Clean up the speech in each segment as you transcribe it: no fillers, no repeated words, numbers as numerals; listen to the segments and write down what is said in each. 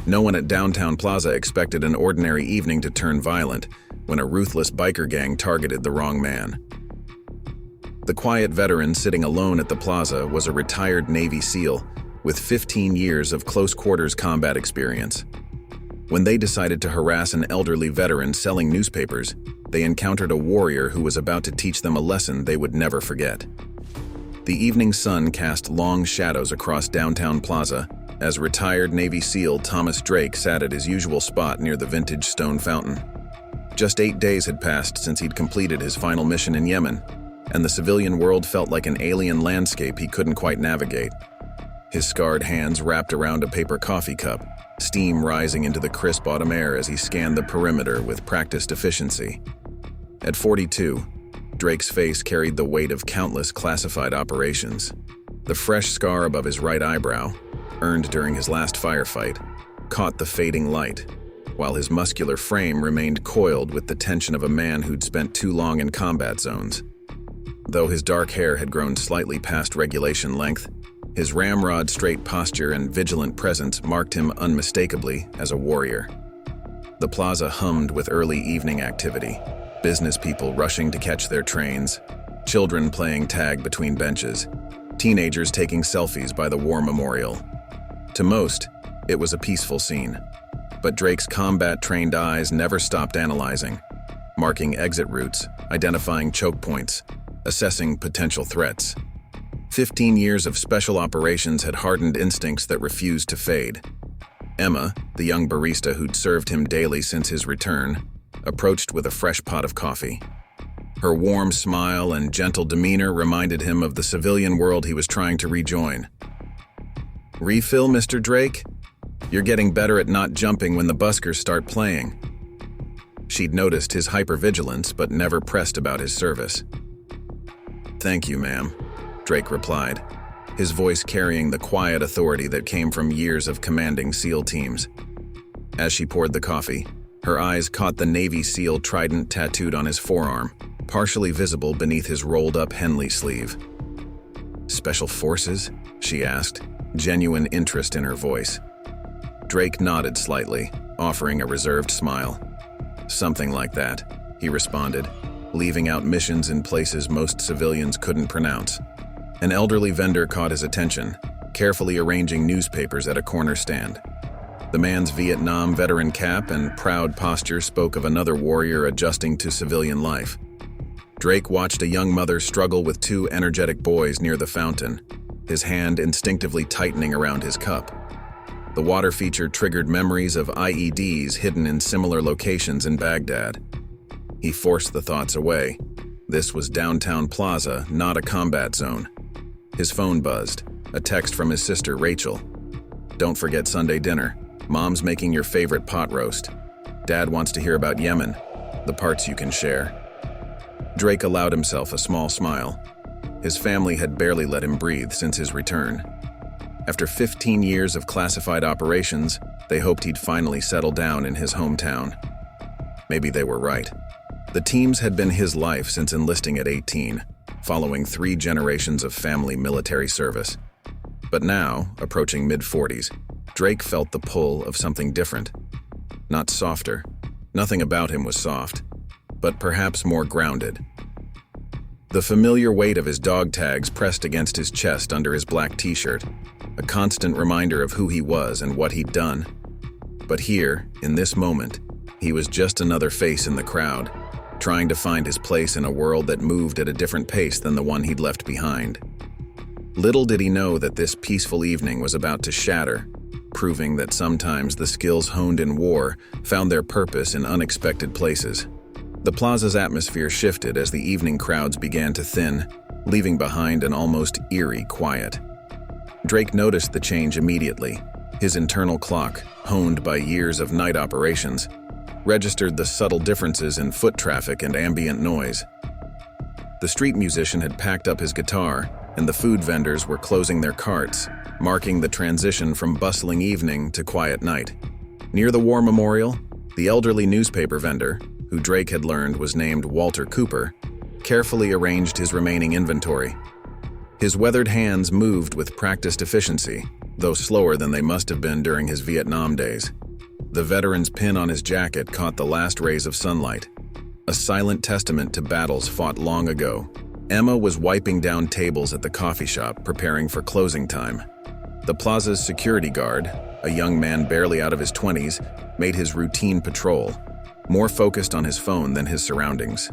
No one at Downtown Plaza expected an ordinary evening to turn violent when a ruthless biker gang targeted the wrong man. The quiet veteran sitting alone at the plaza was a retired Navy SEAL with 15 years of close-quarters combat experience. When they decided to harass an elderly veteran selling newspapers, they encountered a warrior who was about to teach them a lesson they would never forget. The evening sun cast long shadows across Downtown Plaza as retired Navy SEAL Thomas Drake sat at his usual spot near the vintage stone fountain. Just 8 days had passed since he'd completed his final mission in Yemen, and the civilian world felt like an alien landscape he couldn't quite navigate. His scarred hands wrapped around a paper coffee cup, steam rising into the crisp autumn air as he scanned the perimeter with practiced efficiency. At 42, Drake's face carried the weight of countless classified operations. The fresh scar above his right eyebrow, earned during his last firefight, caught the fading light, while his muscular frame remained coiled with the tension of a man who'd spent too long in combat zones. Though his dark hair had grown slightly past regulation length, his ramrod-straight posture and vigilant presence marked him unmistakably as a warrior. The plaza hummed with early evening activity, business people rushing to catch their trains, children playing tag between benches, teenagers taking selfies by the war memorial. To most, it was a peaceful scene, but Drake's combat-trained eyes never stopped analyzing, marking exit routes, identifying choke points, assessing potential threats. 15 years of special operations had hardened instincts that refused to fade. Emma, the young barista who'd served him daily since his return, approached with a fresh pot of coffee. Her warm smile and gentle demeanor reminded him of the civilian world he was trying to rejoin. "Refill, Mr. Drake? You're getting better at not jumping when the buskers start playing." She'd noticed his hypervigilance but never pressed about his service. "Thank you, ma'am," Drake replied, his voice carrying the quiet authority that came from years of commanding SEAL teams. As she poured the coffee, her eyes caught the Navy SEAL trident tattooed on his forearm, partially visible beneath his rolled-up Henley sleeve. "Special Forces?" she asked, genuine interest in her voice. Drake nodded slightly, offering a reserved smile. "Something like that," he responded, leaving out missions in places most civilians couldn't pronounce. An elderly vendor caught his attention, carefully arranging newspapers at a corner stand. The man's Vietnam veteran cap and proud posture spoke of another warrior adjusting to civilian life. Drake watched a young mother struggle with two energetic boys near the fountain, his hand instinctively tightening around his cup. The water feature triggered memories of IEDs hidden in similar locations in Baghdad. He forced the thoughts away. This was Downtown Plaza, not a combat zone. His phone buzzed, a text from his sister Rachel. "Don't forget Sunday dinner. Mom's making your favorite pot roast. Dad wants to hear about Yemen, the parts you can share." Drake allowed himself a small smile. His family had barely let him breathe since his return. After 15 years of classified operations, they hoped he'd finally settle down in his hometown. Maybe they were right. The teams had been his life since enlisting at 18, following 3 generations of family military service. But now, approaching mid-40s, Drake felt the pull of something different. Not softer. Nothing about him was soft, but perhaps more grounded. The familiar weight of his dog tags pressed against his chest under his black t-shirt, a constant reminder of who he was and what he'd done. But here, in this moment, he was just another face in the crowd, trying to find his place in a world that moved at a different pace than the one he'd left behind. Little did he know that this peaceful evening was about to shatter, proving that sometimes the skills honed in war found their purpose in unexpected places. The plaza's atmosphere shifted as the evening crowds began to thin, leaving behind an almost eerie quiet. Drake noticed the change immediately. His internal clock, honed by years of night operations, registered the subtle differences in foot traffic and ambient noise. The street musician had packed up his guitar, and the food vendors were closing their carts, marking the transition from bustling evening to quiet night. Near the war memorial, the elderly newspaper vendor, who Drake had learned was named Walter Cooper, carefully arranged his remaining inventory. His weathered hands moved with practiced efficiency, though slower than they must have been during his Vietnam days. The veteran's pin on his jacket caught the last rays of sunlight, a silent testament to battles fought long ago. Emma was wiping down tables at the coffee shop, preparing for closing time. The plaza's security guard, a young man barely out of his 20s, made his routine patrol, more focused on his phone than his surroundings.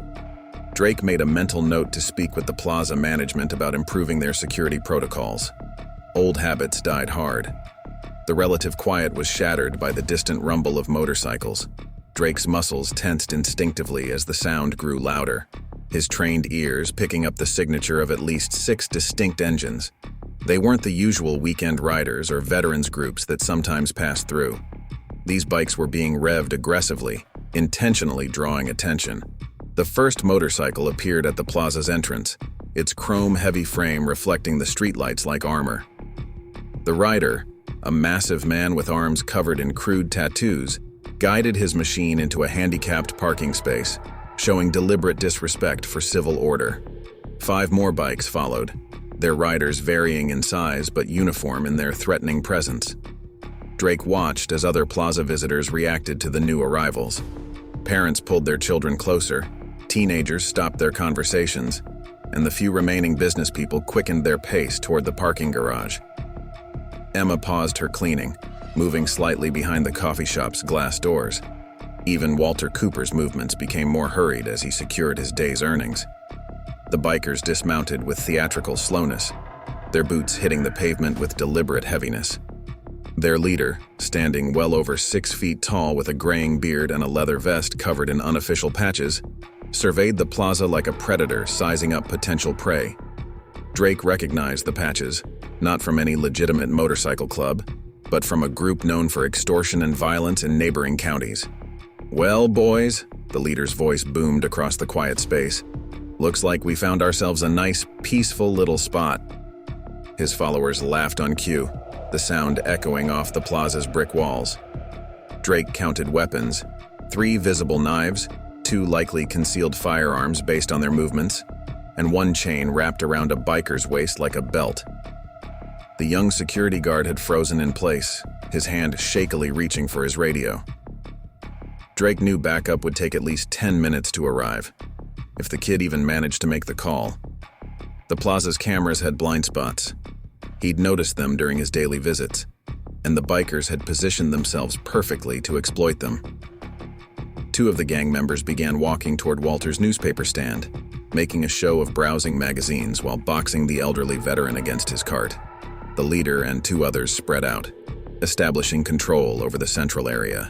Drake made a mental note to speak with the plaza management about improving their security protocols. Old habits died hard. The relative quiet was shattered by the distant rumble of motorcycles. Drake's muscles tensed instinctively as the sound grew louder, his trained ears picking up the signature of at least 6 distinct engines. They weren't the usual weekend riders or veterans groups that sometimes passed through. These bikes were being revved aggressively, intentionally drawing attention. The first motorcycle appeared at the plaza's entrance, its chrome-heavy frame reflecting the streetlights like armor. The rider, a massive man with arms covered in crude tattoos, guided his machine into a handicapped parking space, showing deliberate disrespect for civil order. 5 more bikes followed, their riders varying in size but uniform in their threatening presence. Drake watched as other plaza visitors reacted to the new arrivals. Parents pulled their children closer, teenagers stopped their conversations, and the few remaining business people quickened their pace toward the parking garage. Emma paused her cleaning, moving slightly behind the coffee shop's glass doors. Even Walter Cooper's movements became more hurried as he secured his day's earnings. The bikers dismounted with theatrical slowness, their boots hitting the pavement with deliberate heaviness. Their leader, standing well over 6 feet tall with a graying beard and a leather vest covered in unofficial patches, surveyed the plaza like a predator sizing up potential prey. Drake recognized the patches, not from any legitimate motorcycle club, but from a group known for extortion and violence in neighboring counties. "Well, boys," the leader's voice boomed across the quiet space, "looks like we found ourselves a nice, peaceful little spot." His followers laughed on cue, the sound echoing off the plaza's brick walls. Drake counted weapons, 3 visible knives, 2 likely concealed firearms based on their movements, and 1 chain wrapped around a biker's waist like a belt. The young security guard had frozen in place, his hand shakily reaching for his radio. Drake knew backup would take at least 10 minutes to arrive, if the kid even managed to make the call. The plaza's cameras had blind spots. He'd noticed them during his daily visits, and the bikers had positioned themselves perfectly to exploit them. 2 of the gang members began walking toward Walter's newspaper stand, making a show of browsing magazines while boxing the elderly veteran against his cart. The leader and 2 others spread out, establishing control over the central area.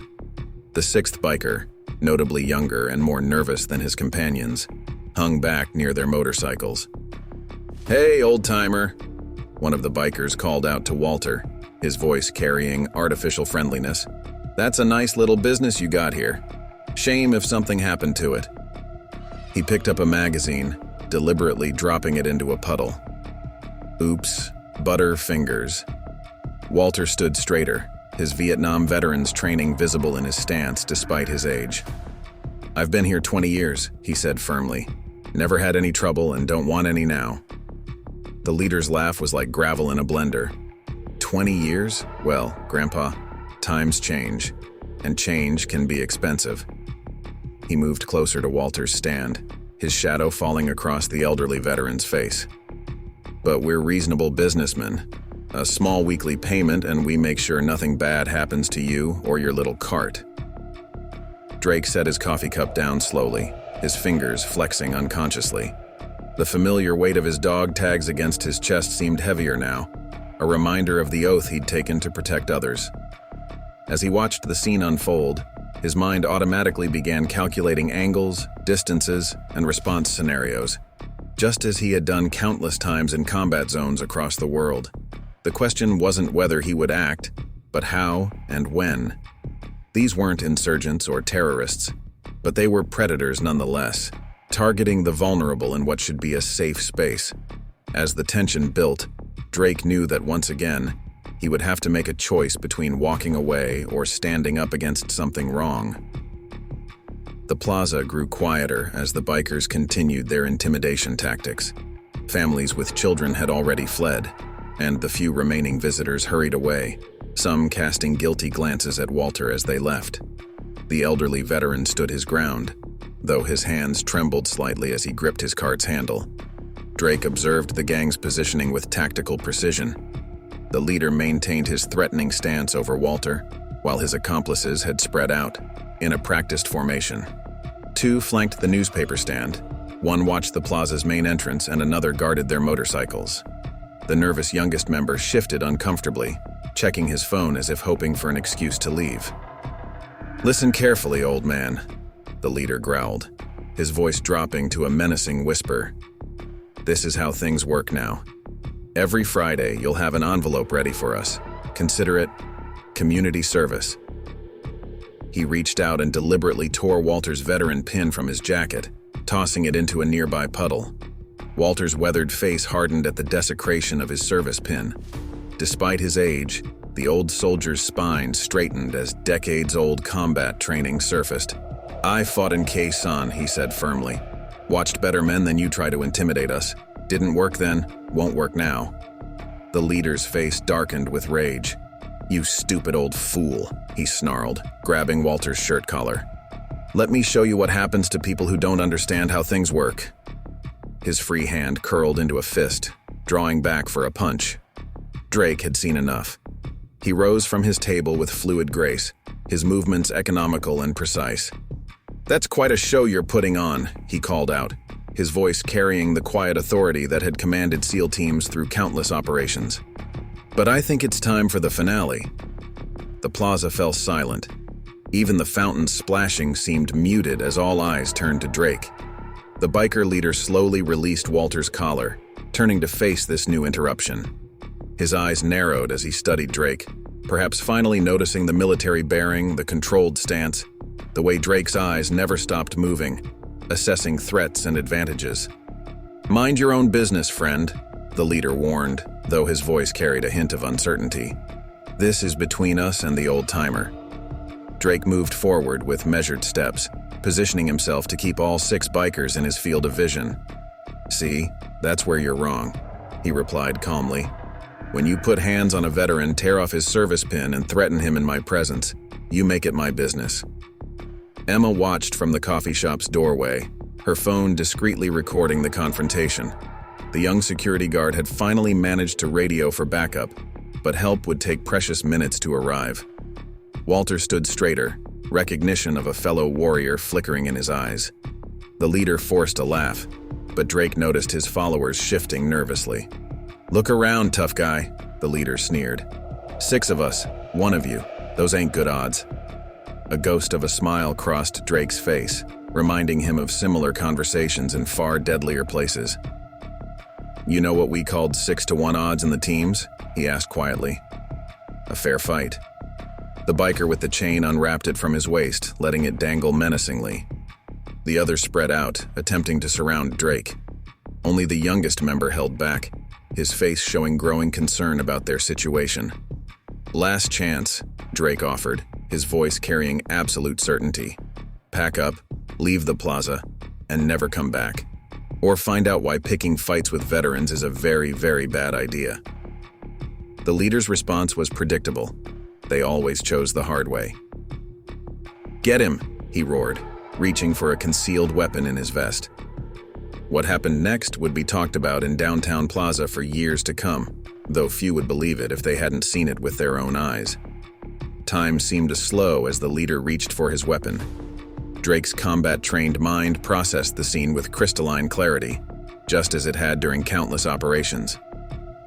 The 6th biker, notably younger and more nervous than his companions, hung back near their motorcycles. "Hey, old-timer," one of the bikers called out to Walter, his voice carrying artificial friendliness. "That's a nice little business you got here. Shame if something happened to it." He picked up a magazine, deliberately dropping it into a puddle. Oops, butter fingers. Walter stood straighter, his Vietnam veteran's training visible in his stance despite his age. "I've been here 20 years, he said firmly. "Never had any trouble and don't want any now." The leader's laugh was like gravel in a blender. 20 years? Well, Grandpa, times change, and change can be expensive. He moved closer to Walter's stand, his shadow falling across the elderly veteran's face. "But we're reasonable businessmen. A small weekly payment and we make sure nothing bad happens to you or your little cart." Drake set his coffee cup down slowly, his fingers flexing unconsciously. The familiar weight of his dog tags against his chest seemed heavier now, a reminder of the oath he'd taken to protect others. As he watched the scene unfold, his mind automatically began calculating angles, distances, and response scenarios, just as he had done countless times in combat zones across the world. The question wasn't whether he would act, but how and when. These weren't insurgents or terrorists, but they were predators nonetheless, targeting the vulnerable in what should be a safe space. As the tension built, Drake knew that once again, he would have to make a choice between walking away or standing up against something wrong. The plaza grew quieter as the bikers continued their intimidation tactics. Families with children had already fled, and the few remaining visitors hurried away, some casting guilty glances at Walter as they left. The elderly veteran stood his ground, though his hands trembled slightly as he gripped his cart's handle. Drake observed the gang's positioning with tactical precision. The leader maintained his threatening stance over Walter, while his accomplices had spread out, in a practiced formation. Two flanked the newspaper stand, one watched the plaza's main entrance and another guarded their motorcycles. The nervous youngest member shifted uncomfortably, checking his phone as if hoping for an excuse to leave. "Listen carefully, old man," the leader growled, his voice dropping to a menacing whisper. "This is how things work now. Every Friday, you'll have an envelope ready for us. Consider it community service." He reached out and deliberately tore Walter's veteran pin from his jacket, tossing it into a nearby puddle. Walter's weathered face hardened at the desecration of his service pin. Despite his age, the old soldier's spine straightened as decades-old combat training surfaced. "I fought in Khe-Sanh," he said firmly. "Watched better men than you try to intimidate us. Didn't work then, won't work now." The leader's face darkened with rage. "You stupid old fool," he snarled, grabbing Walter's shirt collar. "Let me show you what happens to people who don't understand how things work." His free hand curled into a fist, drawing back for a punch. Drake had seen enough. He rose from his table with fluid grace, his movements economical and precise. "That's quite a show you're putting on," he called out, his voice carrying the quiet authority that had commanded SEAL teams through countless operations. "But I think it's time for the finale." The plaza fell silent. Even the fountain's splashing seemed muted as all eyes turned to Drake. The biker leader slowly released Walter's collar, turning to face this new interruption. His eyes narrowed as he studied Drake, perhaps finally noticing the military bearing, the controlled stance, the way Drake's eyes never stopped moving, assessing threats and advantages. "Mind your own business, friend," the leader warned, though his voice carried a hint of uncertainty. "This is between us and the old-timer." Drake moved forward with measured steps, positioning himself to keep all 6 bikers in his field of vision. "See, that's where you're wrong," he replied calmly. "When you put hands on a veteran, tear off his service pin, and threaten him in my presence, you make it my business." Emma watched from the coffee shop's doorway, her phone discreetly recording the confrontation. The young security guard had finally managed to radio for backup, but help would take precious minutes to arrive. Walter stood straighter, recognition of a fellow warrior flickering in his eyes. The leader forced a laugh, but Drake noticed his followers shifting nervously. "Look around, tough guy," the leader sneered. "6 of us, 1 of you. Those ain't good odds." A ghost of a smile crossed Drake's face, reminding him of similar conversations in far deadlier places. "You know what we called 6-to-1 odds in the teams?" he asked quietly. "A fair fight." The biker with the chain unwrapped it from his waist, letting it dangle menacingly. The others spread out, attempting to surround Drake. Only the youngest member held back, his face showing growing concern about their situation. "Last chance," Drake offered, his voice carrying absolute certainty. "Pack up, leave the plaza, and never come back. Or find out why picking fights with veterans is a very, very bad idea." The leader's response was predictable. They always chose the hard way. "Get him!" he roared, reaching for a concealed weapon in his vest. What happened next would be talked about in Downtown Plaza for years to come, though few would believe it if they hadn't seen it with their own eyes. Time seemed to slow as the leader reached for his weapon. Drake's combat-trained mind processed the scene with crystalline clarity, just as it had during countless operations.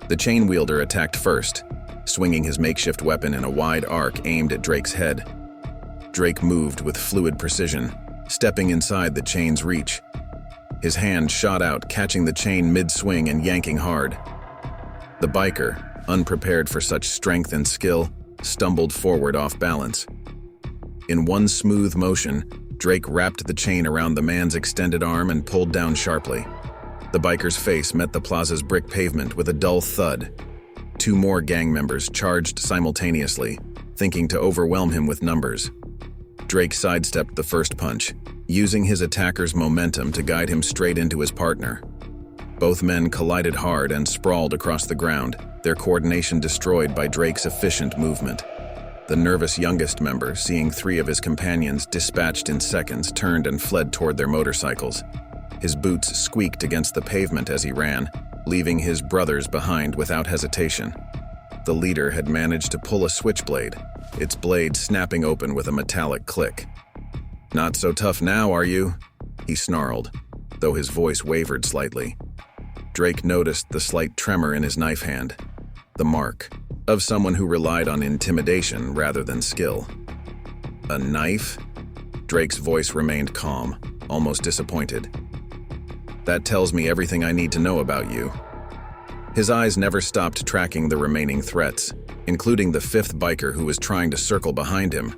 The chain wielder attacked first, swinging his makeshift weapon in a wide arc aimed at Drake's head. Drake moved with fluid precision, stepping inside the chain's reach. His hand shot out, catching the chain mid-swing and yanking hard. The biker, unprepared for such strength and skill, stumbled forward off balance. In one smooth motion, Drake wrapped the chain around the man's extended arm and pulled down sharply. The biker's face met the plaza's brick pavement with a dull thud. 2 more gang members charged simultaneously, thinking to overwhelm him with numbers. Drake sidestepped the first punch, using his attacker's momentum to guide him straight into his partner. Both men collided hard and sprawled across the ground, their coordination destroyed by Drake's efficient movement. The nervous youngest member, seeing 3 of his companions dispatched in seconds, turned and fled toward their motorcycles. His boots squeaked against the pavement as he ran, leaving his brothers behind without hesitation. The leader had managed to pull a switchblade, its blade snapping open with a metallic click. "Not so tough now, are you?" he snarled, though his voice wavered slightly. Drake noticed the slight tremor in his knife hand, the mark of someone who relied on intimidation rather than skill. "A knife?" Drake's voice remained calm, almost disappointed. "That tells me everything I need to know about you." His eyes never stopped tracking the remaining threats, including the 5th biker who was trying to circle behind him.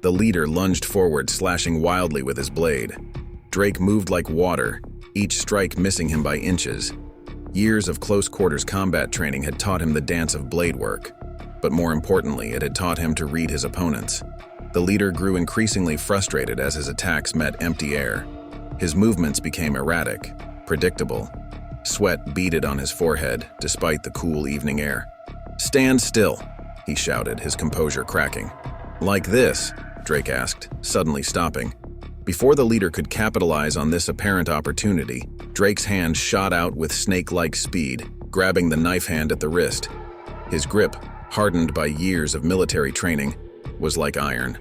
The leader lunged forward, slashing wildly with his blade. Drake moved like water, each strike missing him by inches. Years of close-quarters combat training had taught him the dance of blade work, but more importantly, it had taught him to read his opponents. The leader grew increasingly frustrated as his attacks met empty air. His movements became erratic, predictable. Sweat beaded on his forehead, despite the cool evening air. "Stand still," he shouted, his composure cracking. "Like this?" Drake asked, suddenly stopping. Before the leader could capitalize on this apparent opportunity, Drake's hand shot out with snake-like speed, grabbing the knife hand at the wrist. His grip, hardened by years of military training, was like iron.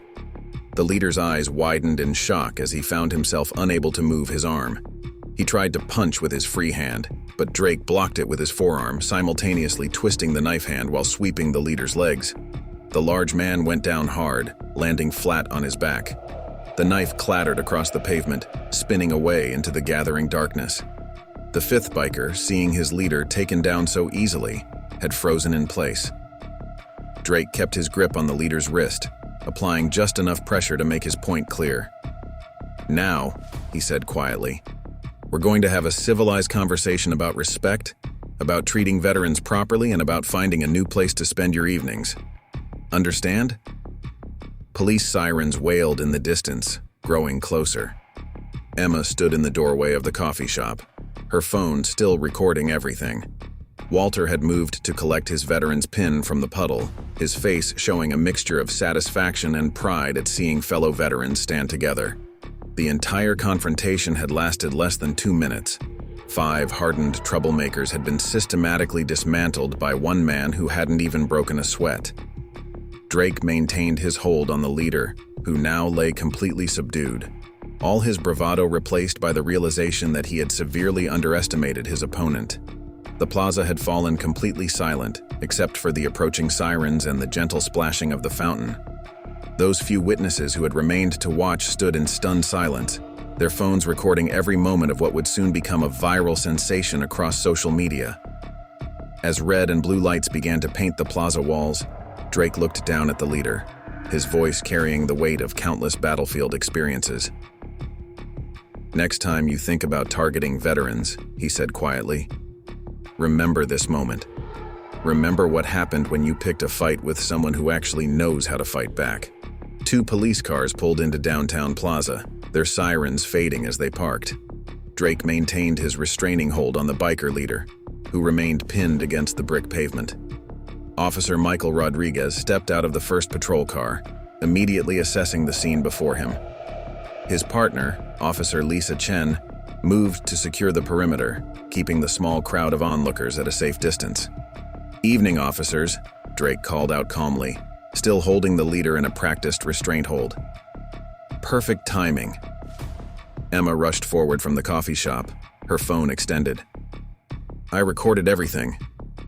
The leader's eyes widened in shock as he found himself unable to move his arm. He tried to punch with his free hand, but Drake blocked it with his forearm, simultaneously twisting the knife hand while sweeping the leader's legs. The large man went down hard, landing flat on his back. The knife clattered across the pavement, spinning away into the gathering darkness. The 5th biker, seeing his leader taken down so easily, had frozen in place. Drake kept his grip on the leader's wrist, applying just enough pressure to make his point clear. "Now," he said quietly, "we're going to have a civilized conversation about respect, about treating veterans properly, and about finding a new place to spend your evenings. Understand?" Police sirens wailed in the distance, growing closer. Emma stood in the doorway of the coffee shop, her phone still recording everything. Walter had moved to collect his veteran's pin from the puddle, his face showing a mixture of satisfaction and pride at seeing fellow veterans stand together. The entire confrontation had lasted less than 2 minutes. 5 hardened troublemakers had been systematically dismantled by one man who hadn't even broken a sweat. Drake maintained his hold on the leader, who now lay completely subdued, all his bravado replaced by the realization that he had severely underestimated his opponent. The plaza had fallen completely silent, except for the approaching sirens and the gentle splashing of the fountain. Those few witnesses who had remained to watch stood in stunned silence, their phones recording every moment of what would soon become a viral sensation across social media. As red and blue lights began to paint the plaza walls, Drake looked down at the leader, his voice carrying the weight of countless battlefield experiences. "Next time you think about targeting veterans," he said quietly, "remember this moment. Remember what happened when you picked a fight with someone who actually knows how to fight back." 2 police cars pulled into Downtown Plaza, their sirens fading as they parked. Drake maintained his restraining hold on the biker leader, who remained pinned against the brick pavement. Officer Michael Rodriguez stepped out of the first patrol car, immediately assessing the scene before him. His partner, Officer Lisa Chen, moved to secure the perimeter, keeping the small crowd of onlookers at a safe distance. "Evening, officers," Drake called out calmly, still holding the leader in a practiced restraint hold. "Perfect timing." Emma rushed forward from the coffee shop, her phone extended. "I recorded everything,"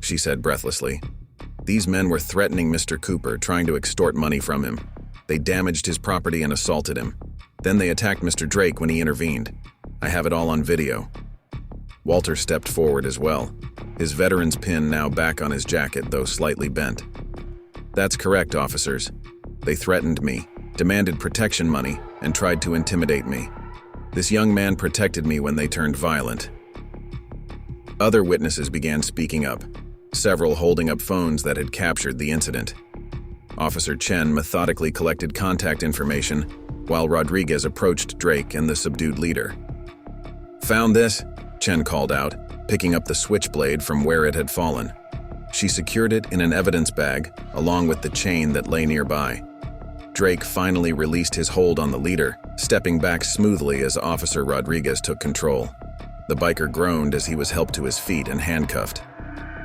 she said breathlessly. "These men were threatening Mr. Cooper, trying to extort money from him. They damaged his property and assaulted him. Then they attacked Mr. Drake when he intervened. I have it all on video." Walter stepped forward as well, his veteran's pin now back on his jacket, though slightly bent. "That's correct, officers. They threatened me, demanded protection money, and tried to intimidate me. This young man protected me when they turned violent." Other witnesses began speaking up, several holding up phones that had captured the incident. Officer Chen methodically collected contact information, while Rodriguez approached Drake and the subdued leader. "Found this?" Chen called out, picking up the switchblade from where it had fallen. She secured it in an evidence bag, along with the chain that lay nearby. Drake finally released his hold on the leader, stepping back smoothly as Officer Rodriguez took control. The biker groaned as he was helped to his feet and handcuffed.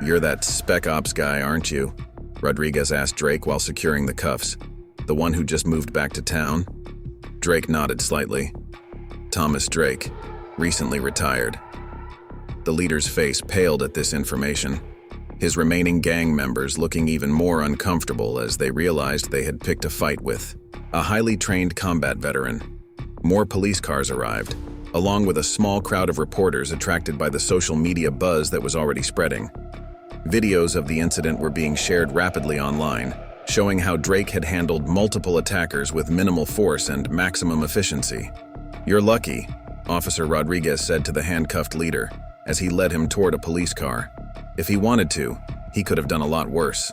"You're that spec ops guy, aren't you?" Rodriguez asked Drake while securing the cuffs. "The one who just moved back to town?" Drake nodded slightly. "Thomas Drake, recently retired." The leader's face paled at this information, his remaining gang members looking even more uncomfortable as they realized they had picked a fight with a highly trained combat veteran. More police cars arrived, along with a small crowd of reporters attracted by the social media buzz that was already spreading. Videos of the incident were being shared rapidly online, showing how Drake had handled multiple attackers with minimal force and maximum efficiency. "You're lucky," Officer Rodriguez said to the handcuffed leader as he led him toward a police car. "If he wanted to, he could have done a lot worse."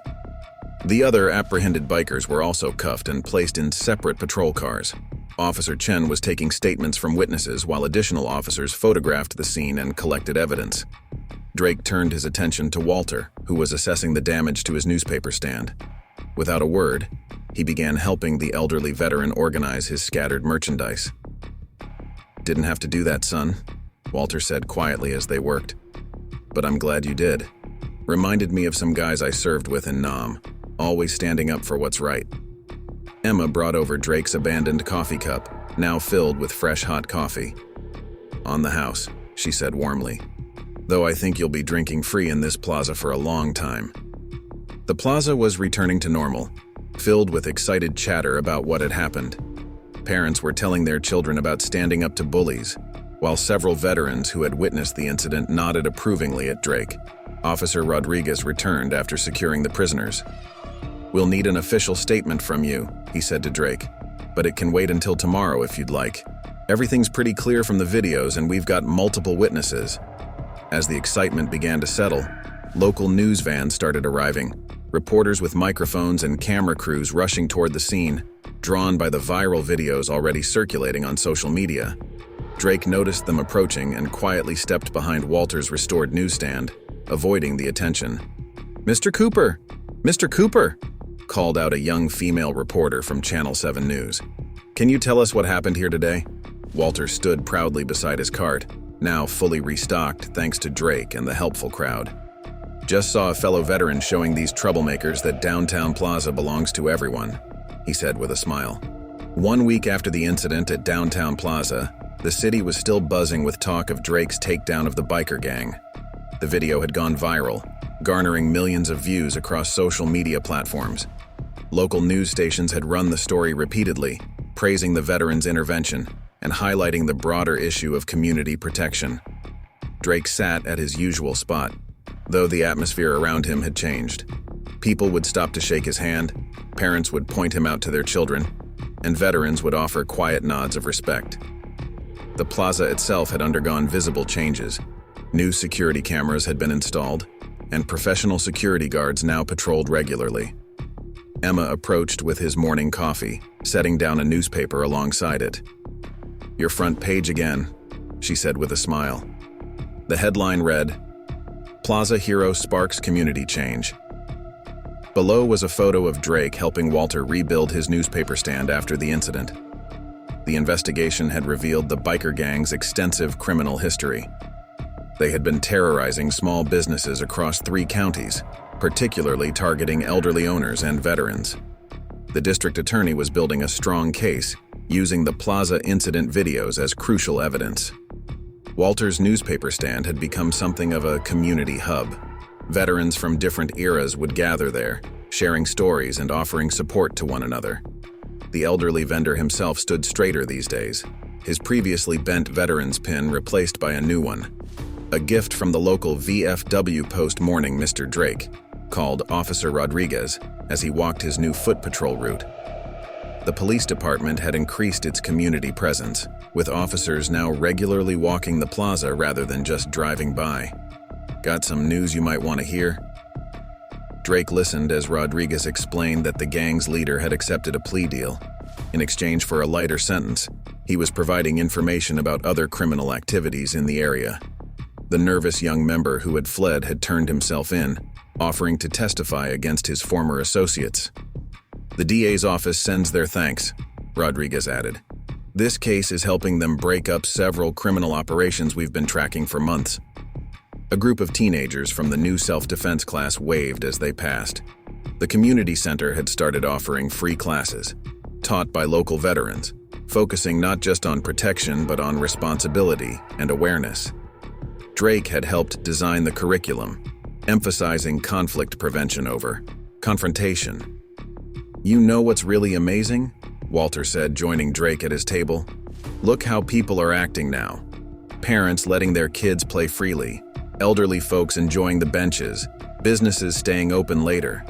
The other apprehended bikers were also cuffed and placed in separate patrol cars. Officer Chen was taking statements from witnesses while additional officers photographed the scene and collected evidence. Drake turned his attention to Walter, who was assessing the damage to his newspaper stand. Without a word, he began helping the elderly veteran organize his scattered merchandise. "Didn't have to do that, son," Walter said quietly as they worked. "But I'm glad you did. Reminded me of some guys I served with in Nam, always standing up for what's right." Emma brought over Drake's abandoned coffee cup, now filled with fresh hot coffee. "On the house," she said warmly. "Though I think you'll be drinking free in this plaza for a long time." The plaza was returning to normal, filled with excited chatter about what had happened. Parents were telling their children about standing up to bullies, while several veterans who had witnessed the incident nodded approvingly at Drake. Officer Rodriguez returned after securing the prisoners. "We'll need an official statement from you," he said to Drake, "but it can wait until tomorrow if you'd like. Everything's pretty clear from the videos and we've got multiple witnesses." As the excitement began to settle, local news vans started arriving, reporters with microphones and camera crews rushing toward the scene, drawn by the viral videos already circulating on social media. Drake noticed them approaching and quietly stepped behind Walter's restored newsstand, avoiding the attention. "Mr. Cooper! Mr. Cooper!" called out a young female reporter from Channel 7 News. "Can you tell us what happened here today?" Walter stood proudly beside his cart, now fully restocked thanks to Drake and the helpful crowd. "Just saw a fellow veteran showing these troublemakers that Downtown Plaza belongs to everyone," he said with a smile. 1 week after the incident at Downtown Plaza, the city was still buzzing with talk of Drake's takedown of the biker gang. The video had gone viral, garnering millions of views across social media platforms. Local news stations had run the story repeatedly, praising the veterans' intervention and highlighting the broader issue of community protection. Drake sat at his usual spot, though the atmosphere around him had changed. People would stop to shake his hand, parents would point him out to their children, and veterans would offer quiet nods of respect. The plaza itself had undergone visible changes. New security cameras had been installed, and professional security guards now patrolled regularly. Emma approached with his morning coffee, setting down a newspaper alongside it. "Your front page again," she said with a smile. The headline read, "Plaza Hero Sparks Community Change." Below was a photo of Drake helping Walter rebuild his newspaper stand after the incident. The investigation had revealed the biker gang's extensive criminal history. They had been terrorizing small businesses across 3 counties, particularly targeting elderly owners and veterans. The district attorney was building a strong case, using the Plaza incident videos as crucial evidence. Walter's newspaper stand had become something of a community hub. Veterans from different eras would gather there, sharing stories and offering support to one another. The elderly vendor himself stood straighter these days, his previously bent veterans pin replaced by a new one. A gift from the local VFW post-morning Mr. Drake, called Officer Rodriguez, as he walked his new foot patrol route. The police department had increased its community presence, with officers now regularly walking the plaza rather than just driving by. "Got some news you might want to hear?" Drake listened as Rodriguez explained that the gang's leader had accepted a plea deal. In exchange for a lighter sentence, he was providing information about other criminal activities in the area. The nervous young member who had fled had turned himself in, offering to testify against his former associates. "The DA's office sends their thanks," Rodriguez added. "This case is helping them break up several criminal operations we've been tracking for months." A group of teenagers from the new self-defense class waved as they passed. The community center had started offering free classes, taught by local veterans, focusing not just on protection but on responsibility and awareness. Drake had helped design the curriculum, emphasizing conflict prevention over confrontation. "You know what's really amazing?" Walter said, joining Drake at his table. "Look how people are acting now. Parents letting their kids play freely, elderly folks enjoying the benches, businesses staying open later.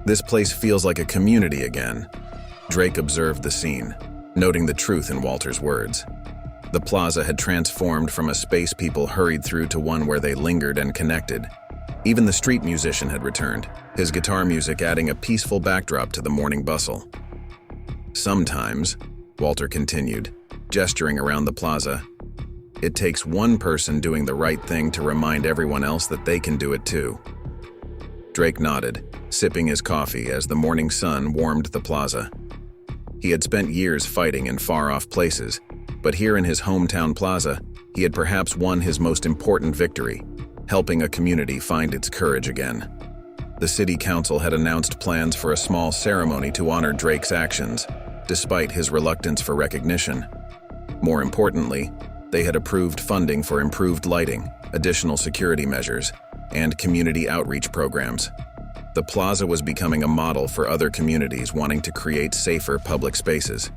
This place feels like a community again." Drake observed the scene, noting the truth in Walter's words. The plaza had transformed from a space people hurried through to one where they lingered and connected. Even the street musician had returned, his guitar music adding a peaceful backdrop to the morning bustle. "Sometimes," Walter continued, gesturing around the plaza, "it takes one person doing the right thing to remind everyone else that they can do it too." Drake nodded, sipping his coffee as the morning sun warmed the plaza. He had spent years fighting in far-off places, but here in his hometown plaza, he had perhaps won his most important victory, helping a community find its courage again. The city council had announced plans for a small ceremony to honor Drake's actions, despite his reluctance for recognition. More importantly, they had approved funding for improved lighting, additional security measures, and community outreach programs. The plaza was becoming a model for other communities wanting to create safer public spaces.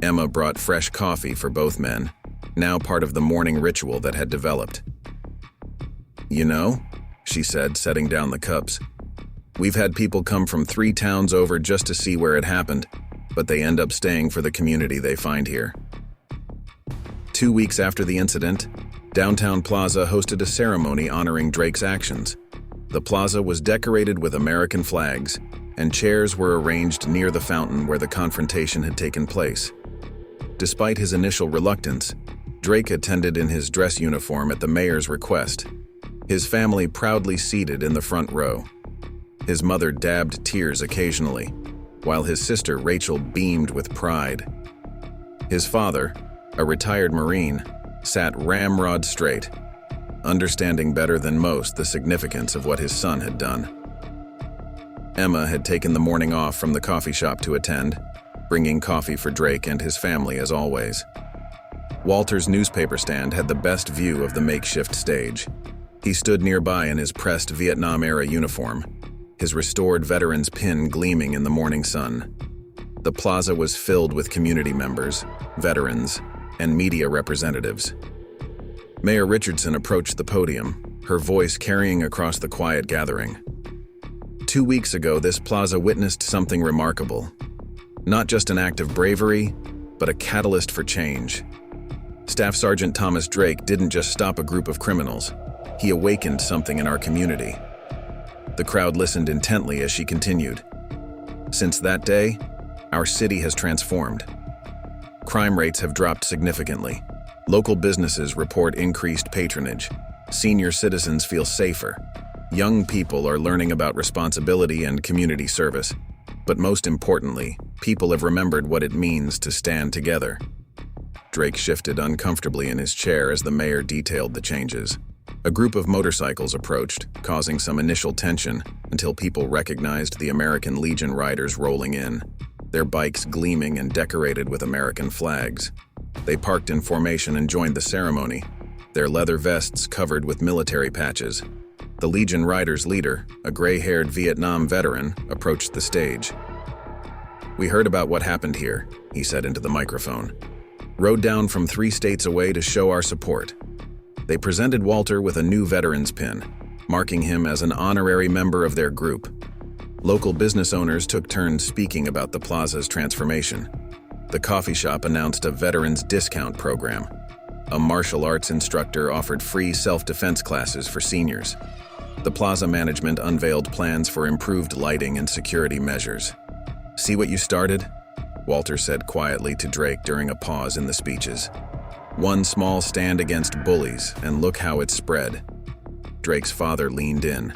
Emma brought fresh coffee for both men, now part of the morning ritual that had developed. "You know," she said, setting down the cups, "we've had people come from 3 towns over just to see where it happened, but they end up staying for the community they find here." 2 weeks after the incident, Downtown Plaza hosted a ceremony honoring Drake's actions. The plaza was decorated with American flags, and chairs were arranged near the fountain where the confrontation had taken place. Despite his initial reluctance, Drake attended in his dress uniform at the mayor's request, his family proudly seated in the front row. His mother dabbed tears occasionally, while his sister Rachel beamed with pride. His father, a retired Marine, sat ramrod straight, understanding better than most the significance of what his son had done. Emma had taken the morning off from the coffee shop to attend, bringing coffee for Drake and his family as always. Walter's newspaper stand had the best view of the makeshift stage. He stood nearby in his pressed Vietnam-era uniform, his restored veteran's pin gleaming in the morning sun. The plaza was filled with community members, veterans, and media representatives. Mayor Richardson approached the podium, her voice carrying across the quiet gathering. 2 weeks ago, this plaza witnessed something remarkable. Not just an act of bravery, but a catalyst for change. Staff Sergeant Thomas Drake didn't just stop a group of criminals. He awakened something in our community. The crowd listened intently as she continued. "Since that day, our city has transformed. Crime rates have dropped significantly. Local businesses report increased patronage. Senior citizens feel safer. Young people are learning about responsibility and community service. But most importantly, people have remembered what it means to stand together." Drake shifted uncomfortably in his chair as the mayor detailed the changes. A group of motorcycles approached, causing some initial tension until people recognized the American Legion riders rolling in, their bikes gleaming and decorated with American flags. They parked in formation and joined the ceremony, their leather vests covered with military patches. The Legion riders' leader, a gray-haired Vietnam veteran, approached the stage. "We heard about what happened here," he said into the microphone. "Rode down from 3 states away to show our support." They presented Walter with a new veteran's pin, marking him as an honorary member of their group. Local business owners took turns speaking about the plaza's transformation. The coffee shop announced a veterans discount program. A martial arts instructor offered free self-defense classes for seniors. The plaza management unveiled plans for improved lighting and security measures. "See what you started?" Walter said quietly to Drake during a pause in the speeches. "One small stand against bullies, and look how it spread." Drake's father leaned in.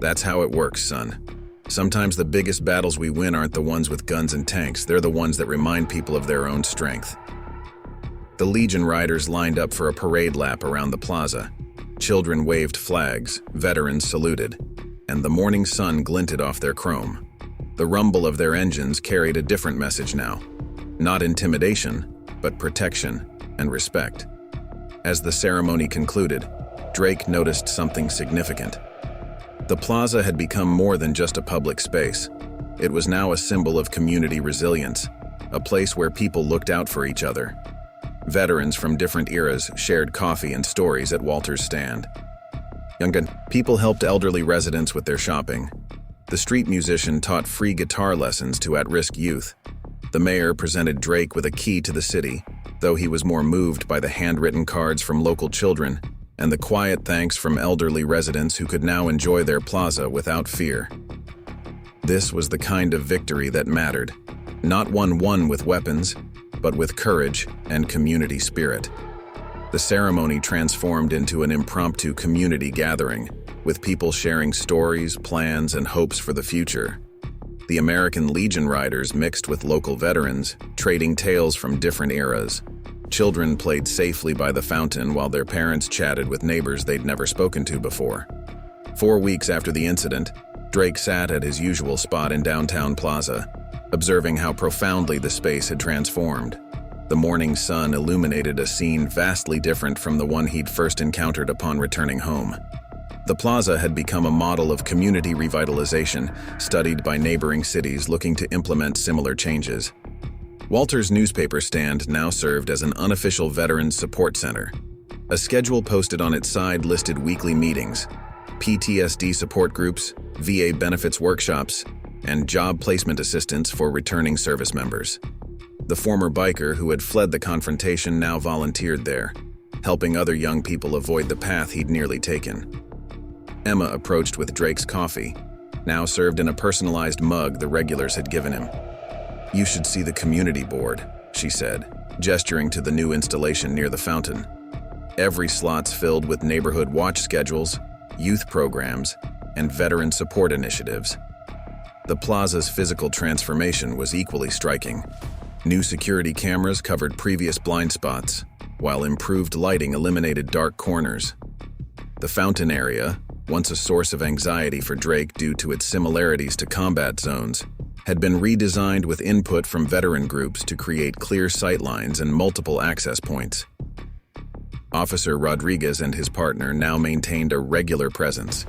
That's how it works, son. Sometimes the biggest battles we win aren't the ones with guns and tanks, they're the ones that remind people of their own strength. The Legion riders lined up for a parade lap around the plaza. Children waved flags, veterans saluted, and the morning sun glinted off their chrome. The rumble of their engines carried a different message now. Not intimidation, but protection and respect. As the ceremony concluded, Drake noticed something significant. The plaza had become more than just a public space. It was now a symbol of community resilience, a place where people looked out for each other. Veterans from different eras shared coffee and stories at Walter's stand. People helped elderly residents with their shopping. The street musician taught free guitar lessons to at-risk youth. The mayor presented Drake with a key to the city, though he was more moved by the handwritten cards from local children and the quiet thanks from elderly residents who could now enjoy their plaza without fear. This was the kind of victory that mattered, not one won with weapons, but with courage and community spirit. The ceremony transformed into an impromptu community gathering, with people sharing stories, plans, and hopes for the future. The American Legion riders mixed with local veterans, trading tales from different eras. Children played safely by the fountain while their parents chatted with neighbors they'd never spoken to before. 4 weeks after the incident, Drake sat at his usual spot in Downtown Plaza, observing how profoundly the space had transformed. The morning sun illuminated a scene vastly different from the one he'd first encountered upon returning home. The plaza had become a model of community revitalization, studied by neighboring cities looking to implement similar changes. Walter's newspaper stand now served as an unofficial veterans support center. A schedule posted on its side listed weekly meetings, PTSD support groups, VA benefits workshops, and job placement assistance for returning service members. The former biker who had fled the confrontation now volunteered there, helping other young people avoid the path he'd nearly taken. Emma approached with Drake's coffee, now served in a personalized mug the regulars had given him. "You should see the community board," she said, gesturing to the new installation near the fountain. Every slot's filled with neighborhood watch schedules, youth programs, and veteran support initiatives. The plaza's physical transformation was equally striking. New security cameras covered previous blind spots, while improved lighting eliminated dark corners. The fountain area, once a source of anxiety for Drake due to its similarities to combat zones, had been redesigned with input from veteran groups to create clear sightlines and multiple access points. Officer Rodriguez and his partner now maintained a regular presence,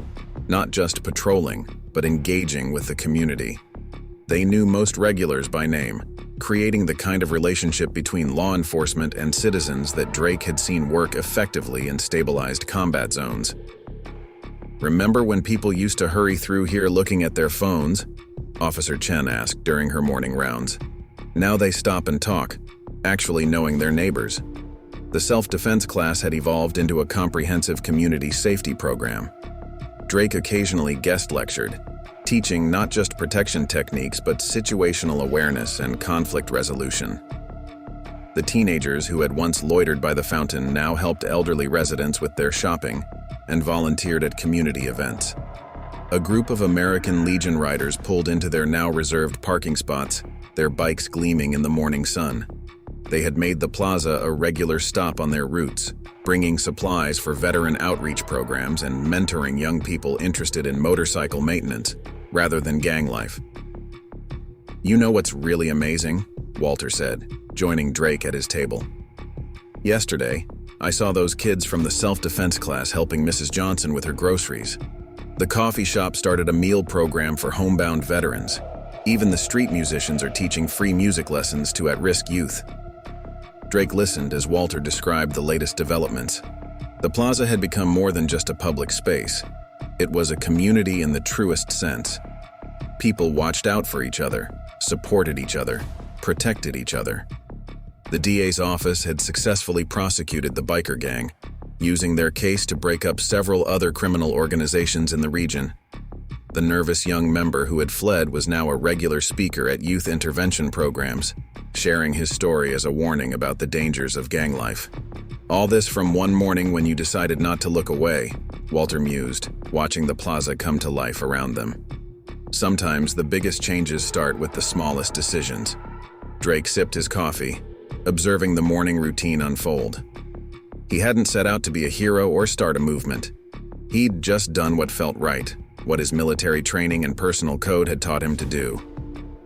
not just patrolling, but engaging with the community. They knew most regulars by name, creating the kind of relationship between law enforcement and citizens that Drake had seen work effectively in stabilized combat zones. "Remember when people used to hurry through here looking at their phones?" Officer Chen asked during her morning rounds. "Now they stop and talk, actually knowing their neighbors." The self-defense class had evolved into a comprehensive community safety program. Drake occasionally guest lectured, teaching not just protection techniques but situational awareness and conflict resolution. The teenagers who had once loitered by the fountain now helped elderly residents with their shopping and volunteered at community events. A group of American Legion riders pulled into their now reserved parking spots, their bikes gleaming in the morning sun. They had made the plaza a regular stop on their routes, bringing supplies for veteran outreach programs and mentoring young people interested in motorcycle maintenance rather than gang life. "You know what's really amazing?" Walter said, joining Drake at his table. "Yesterday, I saw those kids from the self-defense class helping Mrs. Johnson with her groceries. The coffee shop started a meal program for homebound veterans. Even the street musicians are teaching free music lessons to at-risk youth." Drake listened as Walter described the latest developments. The plaza had become more than just a public space. It was a community in the truest sense. People watched out for each other, supported each other, protected each other. The DA's office had successfully prosecuted the biker gang, using their case to break up several other criminal organizations in the region. The nervous young member who had fled was now a regular speaker at youth intervention programs, sharing his story as a warning about the dangers of gang life. "All this from one morning when you decided not to look away," Walter mused, watching the plaza come to life around them. Sometimes the biggest changes start with the smallest decisions. Drake sipped his coffee, observing the morning routine unfold. He hadn't set out to be a hero or start a movement. He'd just done what felt right, what his military training and personal code had taught him to do.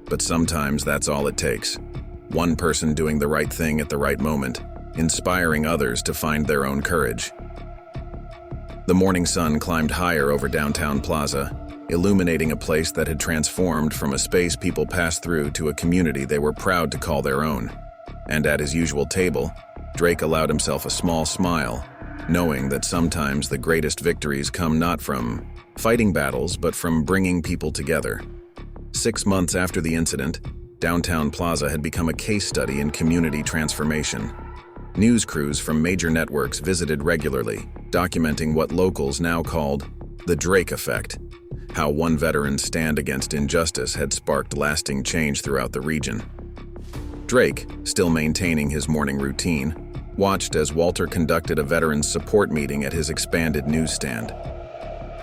But sometimes that's all it takes. One person doing the right thing at the right moment, inspiring others to find their own courage. The morning sun climbed higher over Downtown Plaza, illuminating a place that had transformed from a space people passed through to a community they were proud to call their own. And at his usual table, Drake allowed himself a small smile, knowing that sometimes the greatest victories come not from fighting battles, but from bringing people together. 6 months after the incident, Downtown Plaza had become a case study in community transformation. News crews from major networks visited regularly, documenting what locals now called the Drake effect, how one veteran's stand against injustice had sparked lasting change throughout the region. Drake, still maintaining his morning routine, watched as Walter conducted a veterans support meeting at his expanded newsstand.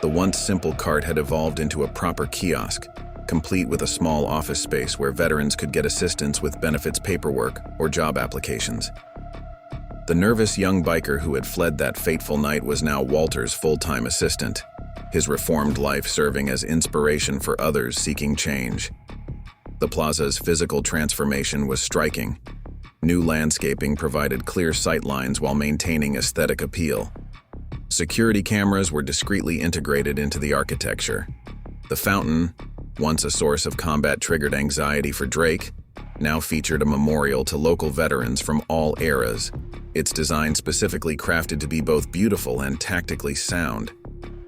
The once simple cart had evolved into a proper kiosk, complete with a small office space where veterans could get assistance with benefits paperwork or job applications. The nervous young biker who had fled that fateful night was now Walter's full-time assistant, his reformed life serving as inspiration for others seeking change. The plaza's physical transformation was striking. New landscaping provided clear sightlines while maintaining aesthetic appeal. Security cameras were discreetly integrated into the architecture. The fountain, once a source of combat-triggered anxiety for Drake, now featured a memorial to local veterans from all eras, its design specifically crafted to be both beautiful and tactically sound.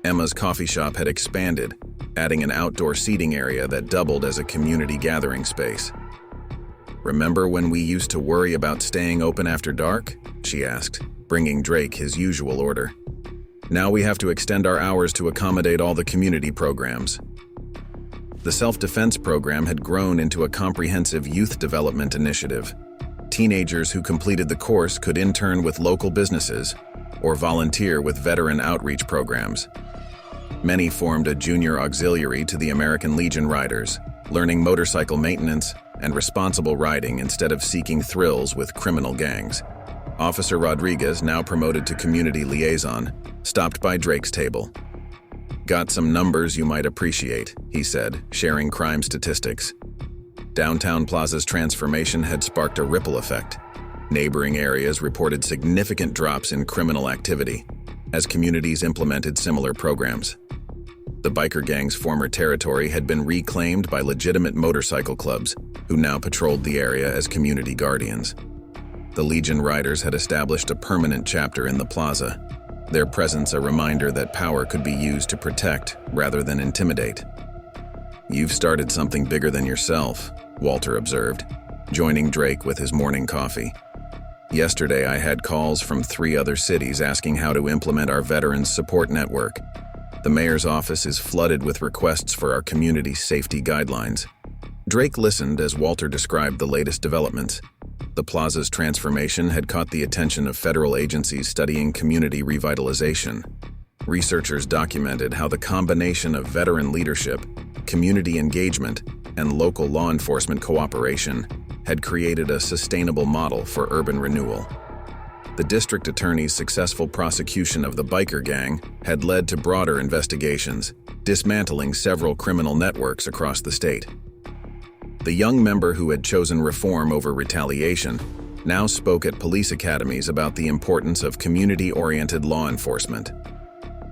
Emma's coffee shop had expanded, adding an outdoor seating area that doubled as a community gathering space. "Remember when we used to worry about staying open after dark?" she asked, bringing Drake his usual order. "Now we have to extend our hours to accommodate all the community programs." The self-defense program had grown into a comprehensive youth development initiative. Teenagers who completed the course could intern with local businesses or volunteer with veteran outreach programs. Many formed a junior auxiliary to the American Legion Riders, learning motorcycle maintenance and responsible riding instead of seeking thrills with criminal gangs. Officer Rodriguez, now promoted to community liaison, stopped by Drake's table. "Got some numbers you might appreciate," he said, sharing crime statistics. Downtown Plaza's transformation had sparked a ripple effect. Neighboring areas reported significant drops in criminal activity as communities implemented similar programs. The biker gang's former territory had been reclaimed by legitimate motorcycle clubs, who now patrolled the area as community guardians. The Legion Riders had established a permanent chapter in the plaza, their presence a reminder that power could be used to protect rather than intimidate. "You've started something bigger than yourself," Walter observed, joining Drake with his morning coffee. "Yesterday I had calls from 3 other cities asking how to implement our Veterans Support Network. The mayor's office is flooded with requests for our community safety guidelines." Drake listened as Walter described the latest developments. The plaza's transformation had caught the attention of federal agencies studying community revitalization. Researchers documented how the combination of veteran leadership, community engagement, and local law enforcement cooperation had created a sustainable model for urban renewal. The district attorney's successful prosecution of the biker gang had led to broader investigations, dismantling several criminal networks across the state. The young member who had chosen reform over retaliation now spoke at police academies about the importance of community-oriented law enforcement.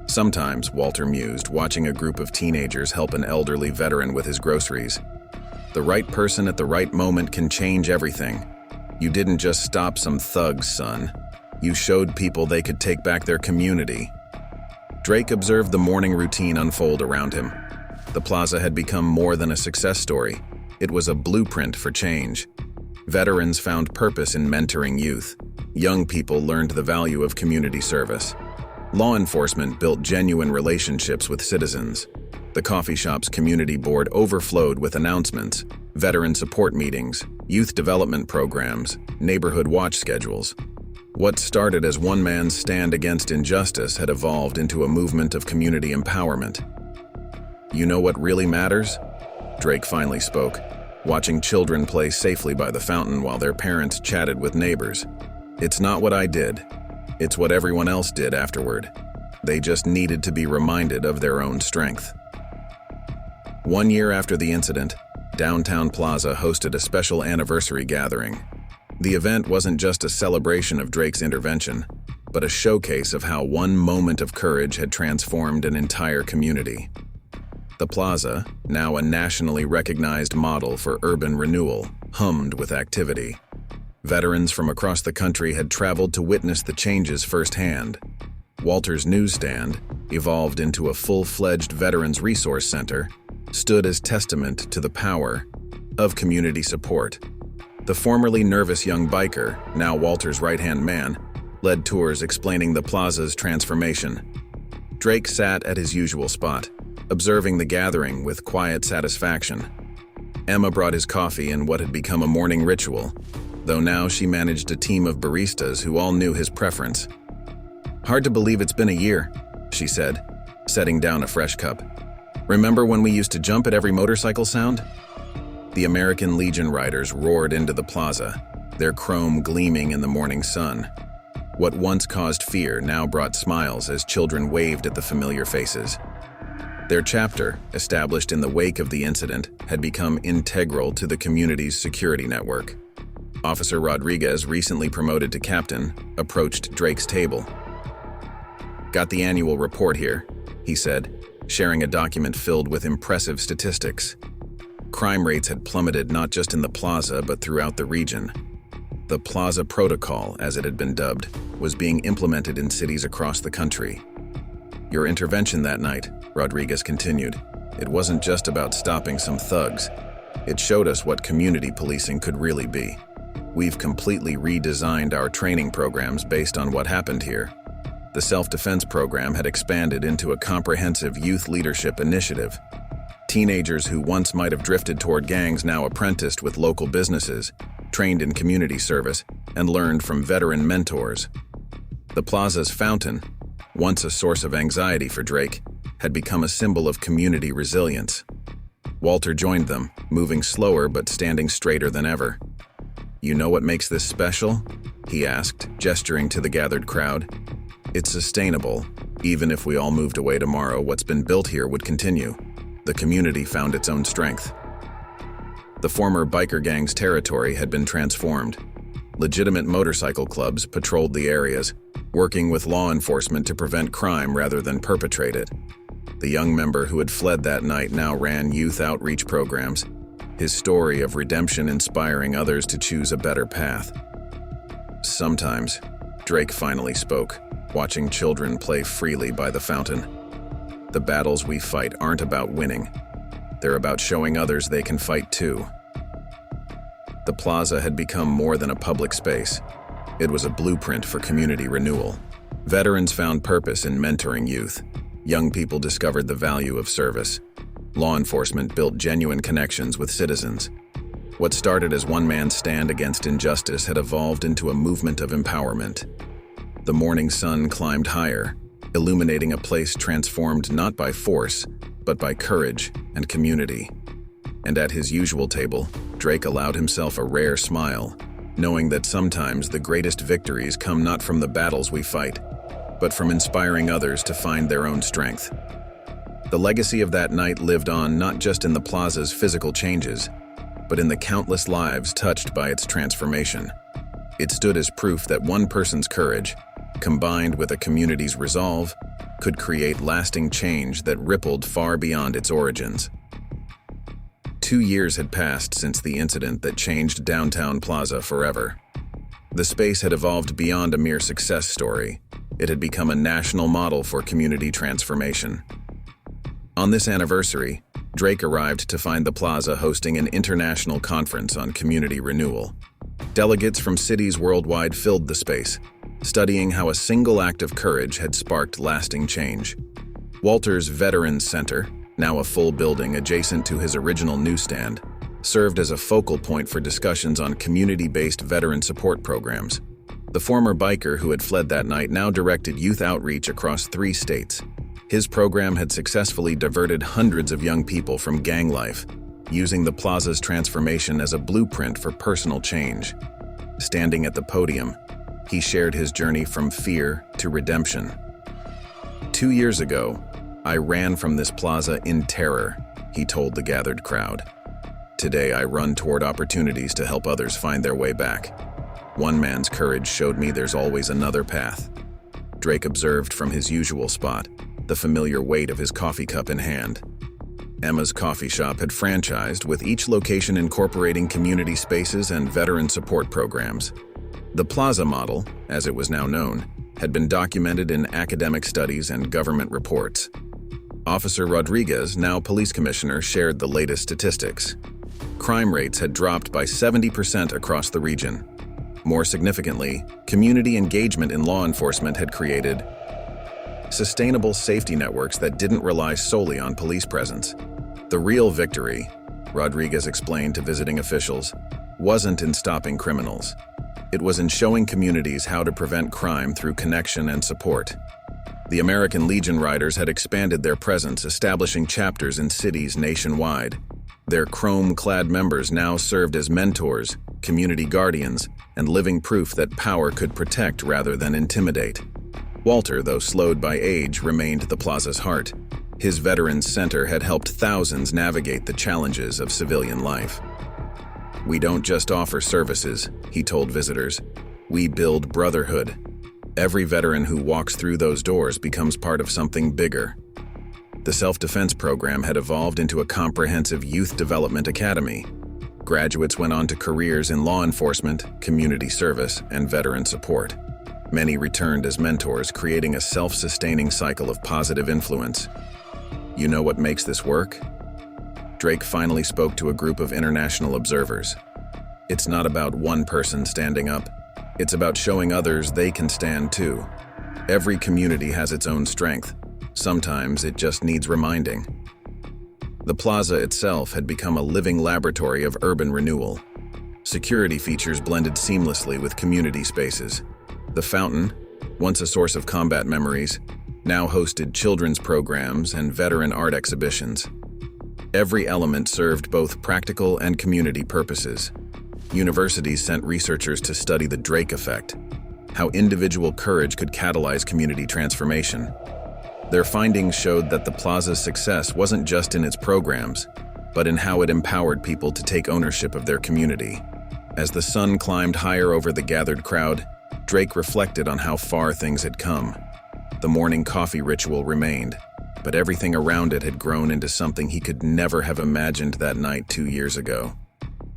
Sometimes, Walter mused, watching a group of teenagers help an elderly veteran with his groceries. The right person at the right moment can change everything. You didn't just stop some thugs, son. You showed people they could take back their community. Drake observed the morning routine unfold around him. The plaza had become more than a success story. It was a blueprint for change. Veterans found purpose in mentoring youth. Young people learned the value of community service. Law enforcement built genuine relationships with citizens. The coffee shop's community board overflowed with announcements, veteran support meetings, youth development programs, neighborhood watch schedules. What started as one man's stand against injustice had evolved into a movement of community empowerment. "You know what really matters?" Drake finally spoke, watching children play safely by the fountain while their parents chatted with neighbors. "It's not what I did. It's what everyone else did afterward. They just needed to be reminded of their own strength." 1 year after the incident, Downtown Plaza hosted a special anniversary gathering. The event wasn't just a celebration of Drake's intervention, but a showcase of how one moment of courage had transformed an entire community. The plaza, now a nationally recognized model for urban renewal, hummed with activity. Veterans from across the country had traveled to witness the changes firsthand. Walter's newsstand, evolved into a full-fledged Veterans Resource Center, stood as testament to the power of community support. The formerly nervous young biker, now Walter's right-hand man, led tours explaining the plaza's transformation. Drake sat at his usual spot, observing the gathering with quiet satisfaction. Emma brought his coffee in what had become a morning ritual, though now she managed a team of baristas who all knew his preference. "Hard to believe it's been a year," she said, setting down a fresh cup. "Remember when we used to jump at every motorcycle sound?" The American Legion riders roared into the plaza, their chrome gleaming in the morning sun. What once caused fear now brought smiles as children waved at the familiar faces. Their chapter, established in the wake of the incident, had become integral to the community's security network. Officer Rodriguez, recently promoted to captain, approached Drake's table. "Got the annual report here," he said, sharing a document filled with impressive statistics. Crime rates had plummeted not just in the plaza but throughout the region. The Plaza Protocol, as it had been dubbed, was being implemented in cities across the country. "Your intervention that night," Rodriguez continued, "it wasn't just about stopping some thugs. It showed us what community policing could really be. We've completely redesigned our training programs based on what happened here." The self-defense program had expanded into a comprehensive youth leadership initiative. Teenagers who once might have drifted toward gangs now apprenticed with local businesses, trained in community service, and learned from veteran mentors. The plaza's fountain, once a source of anxiety for Drake, had become a symbol of community resilience. Walter joined them, moving slower but standing straighter than ever. "You know what makes this special?" he asked, gesturing to the gathered crowd. "It's sustainable. Even if we all moved away tomorrow, what's been built here would continue. The community found its own strength." The former biker gang's territory had been transformed. Legitimate motorcycle clubs patrolled the areas, working with law enforcement to prevent crime rather than perpetrate it. The young member who had fled that night now ran youth outreach programs, his story of redemption inspiring others to choose a better path. "Sometimes," Drake finally spoke, watching children play freely by the fountain, "the battles we fight aren't about winning. They're about showing others they can fight too." The plaza had become more than a public space. It was a blueprint for community renewal. Veterans found purpose in mentoring youth. Young people discovered the value of service. Law enforcement built genuine connections with citizens. What started as one man's stand against injustice had evolved into a movement of empowerment. The morning sun climbed higher, illuminating a place transformed not by force, but by courage and community. And at his usual table, Drake allowed himself a rare smile, knowing that sometimes the greatest victories come not from the battles we fight, but from inspiring others to find their own strength. The legacy of that night lived on not just in the plaza's physical changes, but in the countless lives touched by its transformation. It stood as proof that one person's courage, combined with a community's resolve, could create lasting change that rippled far beyond its origins. 2 years had passed since the incident that changed Downtown Plaza forever. The space had evolved beyond a mere success story. It had become a national model for community transformation. On this anniversary, Drake arrived to find the plaza hosting an international conference on community renewal. Delegates from cities worldwide filled the space, studying how a single act of courage had sparked lasting change. Walter's Veterans Center, now a full building adjacent to his original newsstand, served as a focal point for discussions on community-based veteran support programs. The former biker who had fled that night now directed youth outreach across 3 states. His program had successfully diverted hundreds of young people from gang life, using the plaza's transformation as a blueprint for personal change. Standing at the podium, he shared his journey from fear to redemption. 2 years ago, I ran from this plaza in terror, he told the gathered crowd. Today, I run toward opportunities to help others find their way back. One man's courage showed me there's always another path. Drake observed from his usual spot, the familiar weight of his coffee cup in hand. Emma's coffee shop had franchised, with each location incorporating community spaces and veteran support programs. The Plaza model, as it was now known, had been documented in academic studies and government reports. Officer Rodriguez, now police commissioner, shared the latest statistics. Crime rates had dropped by 70% across the region. More significantly, community engagement in law enforcement had created sustainable safety networks that didn't rely solely on police presence. The real victory, Rodriguez explained to visiting officials, wasn't in stopping criminals. It was in showing communities how to prevent crime through connection and support. The American Legion Riders had expanded their presence, establishing chapters in cities nationwide. Their chrome-clad members now served as mentors, community guardians, and living proof that power could protect rather than intimidate. Walter, though slowed by age, remained the plaza's heart. His Veterans Center had helped thousands navigate the challenges of civilian life. "We don't just offer services," he told visitors. "We build brotherhood. Every veteran who walks through those doors becomes part of something bigger." The self-defense program had evolved into a comprehensive youth development academy. Graduates went on to careers in law enforcement, community service, and veteran support. Many returned as mentors, creating a self-sustaining cycle of positive influence. "You know what makes this work?" Drake finally spoke to a group of international observers. "It's not about one person standing up. It's about showing others they can stand too. Every community has its own strength. Sometimes it just needs reminding." The plaza itself had become a living laboratory of urban renewal. Security features blended seamlessly with community spaces. The fountain, once a source of combat memories, now hosted children's programs and veteran art exhibitions. Every element served both practical and community purposes. Universities sent researchers to study the Drake effect, how individual courage could catalyze community transformation. Their findings showed that the plaza's success wasn't just in its programs, but in how it empowered people to take ownership of their community. As the sun climbed higher over the gathered crowd, Drake reflected on how far things had come. The morning coffee ritual remained, but everything around it had grown into something he could never have imagined that night 2 years ago.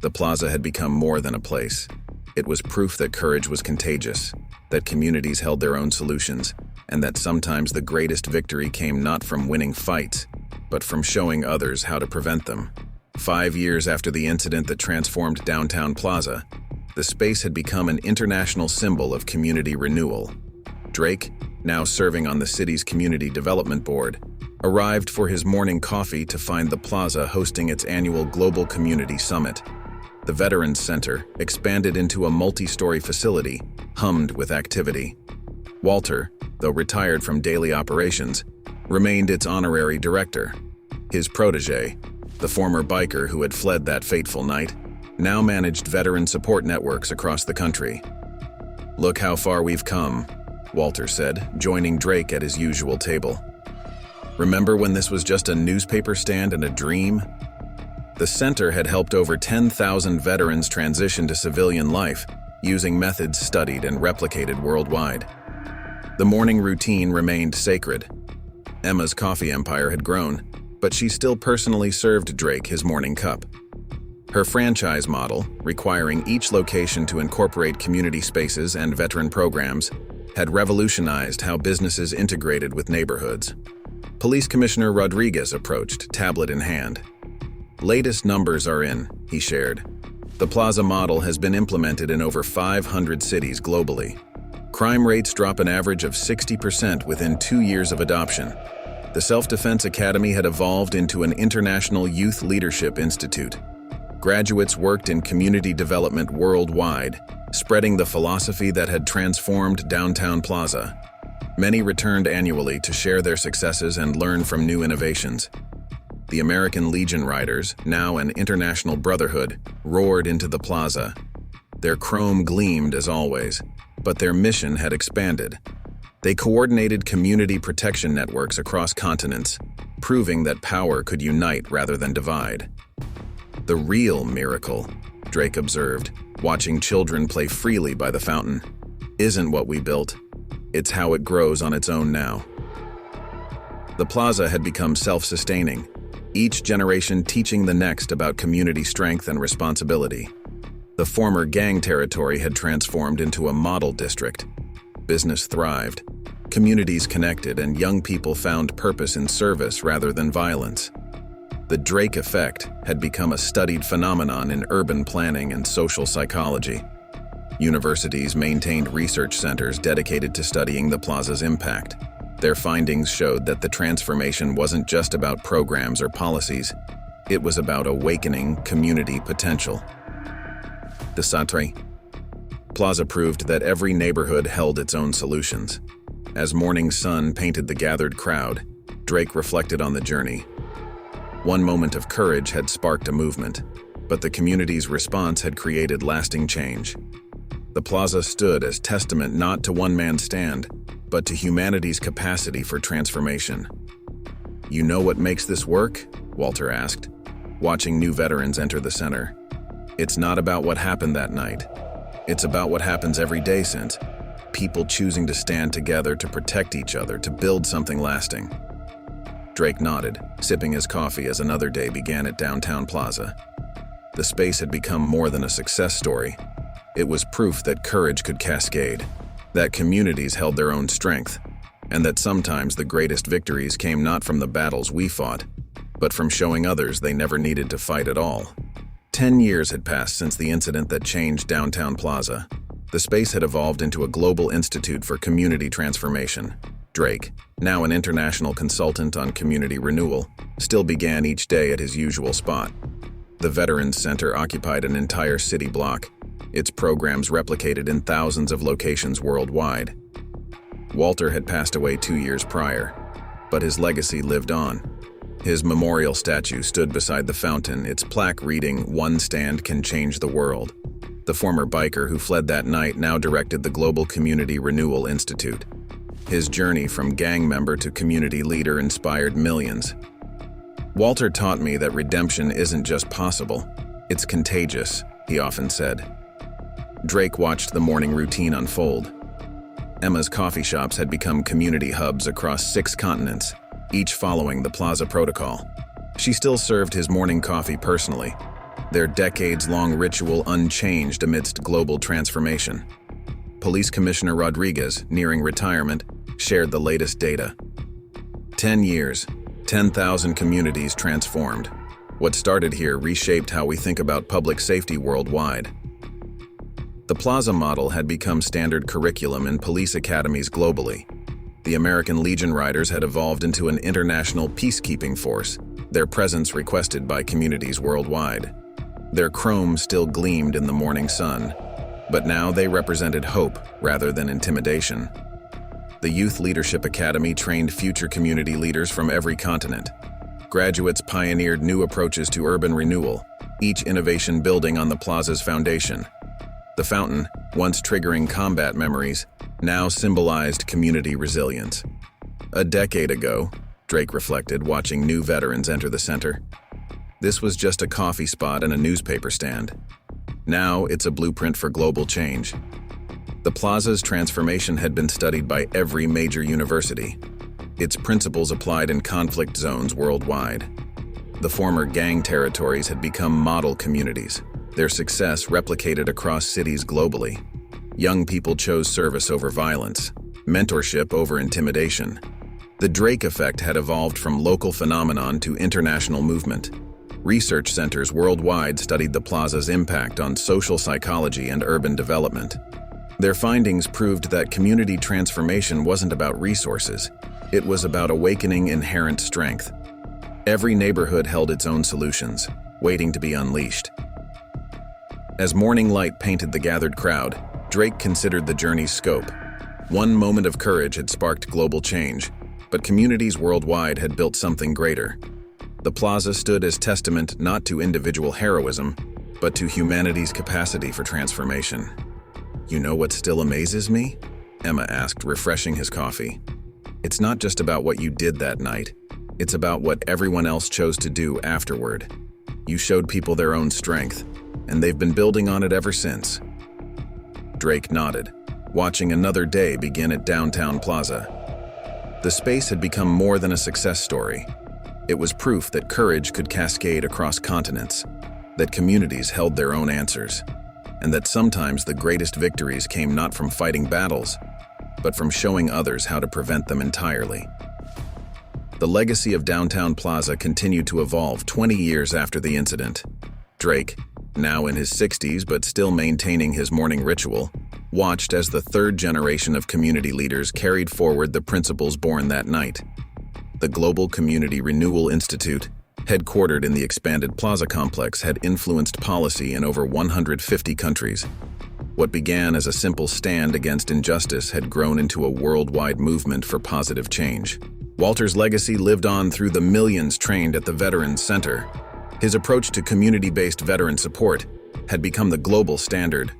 The plaza had become more than a place. It was proof that courage was contagious, that communities held their own solutions, and that sometimes the greatest victory came not from winning fights, but from showing others how to prevent them. 5 years after the incident that transformed Downtown Plaza, the space had become an international symbol of community renewal. Drake, now serving on the city's Community Development Board, arrived for his morning coffee to find the plaza hosting its annual Global Community Summit. The Veterans Center, expanded into a multi-story facility, hummed with activity. Walter, though retired from daily operations, remained its honorary director. His protege, the former biker who had fled that fateful night, now managed veteran support networks across the country. "Look how far we've come," Walter said, joining Drake at his usual table. "Remember when this was just a newspaper stand and a dream?" The center had helped over 10,000 veterans transition to civilian life, using methods studied and replicated worldwide. The morning routine remained sacred. Emma's coffee empire had grown, but she still personally served Drake his morning cup. Her franchise model, requiring each location to incorporate community spaces and veteran programs, had revolutionized how businesses integrated with neighborhoods. Police Commissioner Rodriguez approached, tablet in hand. "Latest numbers are in," he shared. "The Plaza model has been implemented in over 500 cities globally. Crime rates drop an average of 60% within 2 years of adoption. The Self-Defense Academy had evolved into an international youth leadership institute. Graduates worked in community development worldwide, spreading the philosophy that had transformed Downtown Plaza. Many returned annually to share their successes and learn from new innovations. The American Legion Riders, now an international brotherhood, roared into the plaza. Their chrome gleamed as always, but their mission had expanded. They coordinated community protection networks across continents, proving that power could unite rather than divide. The real miracle, Drake observed, watching children play freely by the fountain, isn't what we built. It's how it grows on its own now. The plaza had become self-sustaining, each generation teaching the next about community strength and responsibility. The former gang territory had transformed into a model district. Business thrived, communities connected, and young people found purpose in service rather than violence. The Drake effect had become a studied phenomenon in urban planning and social psychology. Universities maintained research centers dedicated to studying the plaza's impact. Their findings showed that the transformation wasn't just about programs or policies, it was about awakening community potential. The Satre Plaza proved that every neighborhood held its own solutions. As morning sun painted the gathered crowd, Drake reflected on the journey. One moment of courage had sparked a movement, but the community's response had created lasting change. The plaza stood as testament not to one man's stand, but to humanity's capacity for transformation. "You know what makes this work?" Walter asked, watching new veterans enter the center. "It's not about what happened that night. It's about what happens every day since. People choosing to stand together to protect each other, to build something lasting." Drake nodded, sipping his coffee as another day began at Downtown Plaza. The space had become more than a success story. It was proof that courage could cascade, that communities held their own strength, and that sometimes the greatest victories came not from the battles we fought, but from showing others they never needed to fight at all. 10 years had passed since the incident that changed Downtown Plaza. The space had evolved into a global institute for community transformation. Drake, now an international consultant on community renewal, still began each day at his usual spot. The Veterans Center occupied an entire city block, its programs replicated in thousands of locations worldwide. Walter had passed away 2 years prior, but his legacy lived on. His memorial statue stood beside the fountain, its plaque reading, "One stand can change the world." The former biker who fled that night now directed the Global Community Renewal Institute. His journey from gang member to community leader inspired millions. "Walter taught me that redemption isn't just possible, it's contagious," he often said. Drake watched the morning routine unfold. Emma's coffee shops had become community hubs across 6 continents, each following the plaza protocol. She still served his morning coffee personally, their decades-long ritual unchanged amidst global transformation. Police Commissioner Rodriguez, nearing retirement, shared the latest data. 10 years, 10,000 communities transformed. What started here reshaped how we think about public safety worldwide. The Plaza model had become standard curriculum in police academies globally. The American Legion Riders had evolved into an international peacekeeping force, their presence requested by communities worldwide. Their chrome still gleamed in the morning sun, but now they represented hope rather than intimidation. The Youth Leadership Academy trained future community leaders from every continent. Graduates pioneered new approaches to urban renewal, each innovation building on the plaza's foundation. The fountain, once triggering combat memories, now symbolized community resilience. A decade ago, Drake reflected, watching new veterans enter the center, this was just a coffee spot and a newspaper stand. Now it's a blueprint for global change. The plaza's transformation had been studied by every major university, its principles applied in conflict zones worldwide. The former gang territories had become model communities, their success replicated across cities globally. Young people chose service over violence, mentorship over intimidation. The Drake effect had evolved from local phenomenon to international movement. Research centers worldwide studied the plaza's impact on social psychology and urban development. Their findings proved that community transformation wasn't about resources, it was about awakening inherent strength. Every neighborhood held its own solutions, waiting to be unleashed. As morning light painted the gathered crowd, Drake considered the journey's scope. One moment of courage had sparked global change, but communities worldwide had built something greater. The plaza stood as testament not to individual heroism, but to humanity's capacity for transformation. "You know what still amazes me?" Emma asked, refreshing his coffee. "It's not just about what you did that night. It's about what everyone else chose to do afterward. You showed people their own strength, and they've been building on it ever since." Drake nodded, watching another day begin at Downtown Plaza. The space had become more than a success story. It was proof that courage could cascade across continents, that communities held their own answers, and that sometimes the greatest victories came not from fighting battles, but from showing others how to prevent them entirely. The legacy of Downtown Plaza continued to evolve 20 years after the incident. Drake, now in his 60s but still maintaining his morning ritual, watched as the third generation of community leaders carried forward the principles born that night. The Global Community Renewal Institute, headquartered in the expanded Plaza complex, had influenced policy in over 150 countries. What began as a simple stand against injustice had grown into a worldwide movement for positive change. Walter's legacy lived on through the millions trained at the Veterans Center. His approach to community-based veteran support had become the global standard.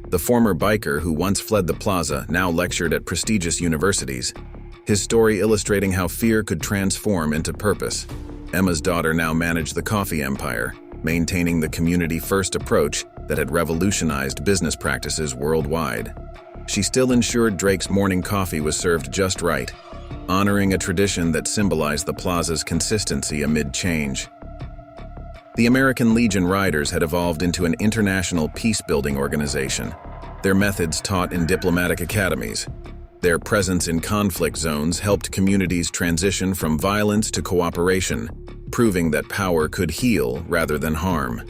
The former biker who once fled the plaza now lectured at prestigious universities, his story illustrating how fear could transform into purpose. Emma's daughter now managed the coffee empire, maintaining the community-first approach that had revolutionized business practices worldwide. She still ensured Drake's morning coffee was served just right, honoring a tradition that symbolized the plaza's consistency amid change. The American Legion Riders had evolved into an international peace-building organization, their methods taught in diplomatic academies. Their presence in conflict zones helped communities transition from violence to cooperation, proving that power could heal rather than harm.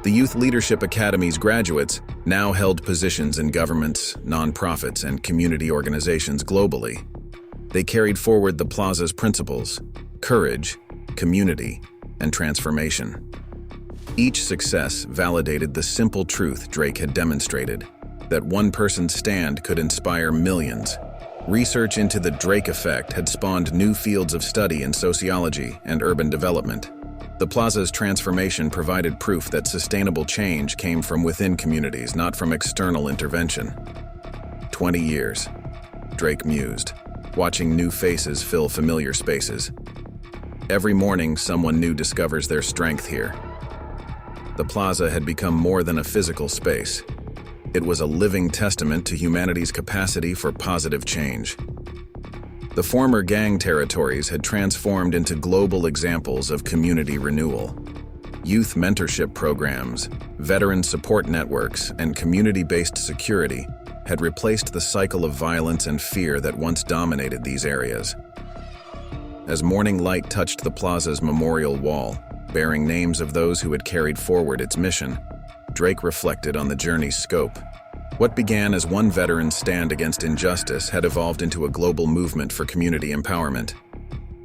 The Youth Leadership Academy's graduates now held positions in governments, nonprofits, and community organizations globally. They carried forward the plaza's principles: courage, community, and transformation. Each success validated the simple truth Drake had demonstrated, that one person's stand could inspire millions. Research into the Drake effect had spawned new fields of study in sociology and urban development. The plaza's transformation provided proof that sustainable change came from within communities, not from external intervention. 20 years, Drake mused, watching new faces fill familiar spaces. Every morning, someone new discovers their strength here. The plaza had become more than a physical space. It was a living testament to humanity's capacity for positive change. The former gang territories had transformed into global examples of community renewal. Youth mentorship programs, veteran support networks, and community-based security had replaced the cycle of violence and fear that once dominated these areas. As morning light touched the plaza's memorial wall, bearing names of those who had carried forward its mission, Drake reflected on the journey's scope. What began as one veteran's stand against injustice had evolved into a global movement for community empowerment.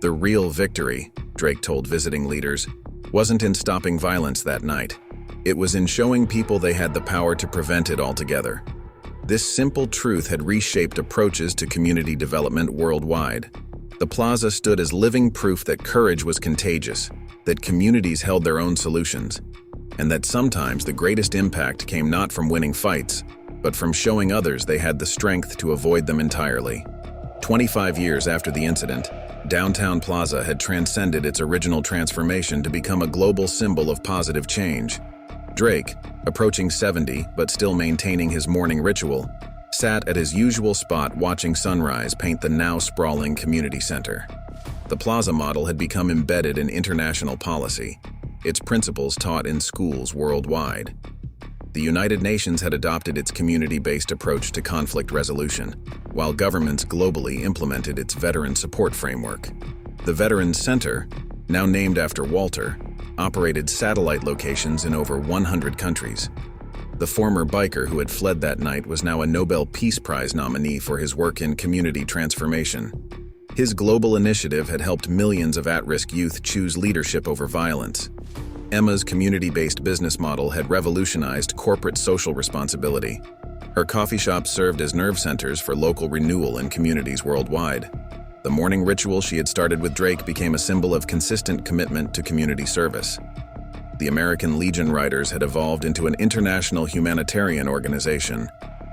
The real victory, Drake told visiting leaders, wasn't in stopping violence that night. It was in showing people they had the power to prevent it altogether. This simple truth had reshaped approaches to community development worldwide. The plaza stood as living proof that courage was contagious, that communities held their own solutions, and that sometimes the greatest impact came not from winning fights, but from showing others they had the strength to avoid them entirely. 25 years after the incident, Downtown Plaza had transcended its original transformation to become a global symbol of positive change. Drake, approaching 70 but still maintaining his morning ritual, sat at his usual spot watching sunrise paint the now sprawling community center. The plaza model had become embedded in international policy, its principles taught in schools worldwide. The United Nations had adopted its community-based approach to conflict resolution, while governments globally implemented its veteran support framework. The Veterans Center, now named after Walter, operated satellite locations in over 100 countries. The former biker who had fled that night was now a Nobel Peace Prize nominee for his work in community transformation. His global initiative had helped millions of at-risk youth choose leadership over violence. Emma's community-based business model had revolutionized corporate social responsibility. Her coffee shops served as nerve centers for local renewal in communities worldwide. The morning ritual she had started with Drake became a symbol of consistent commitment to community service. The American Legion Riders had evolved into an international humanitarian organization,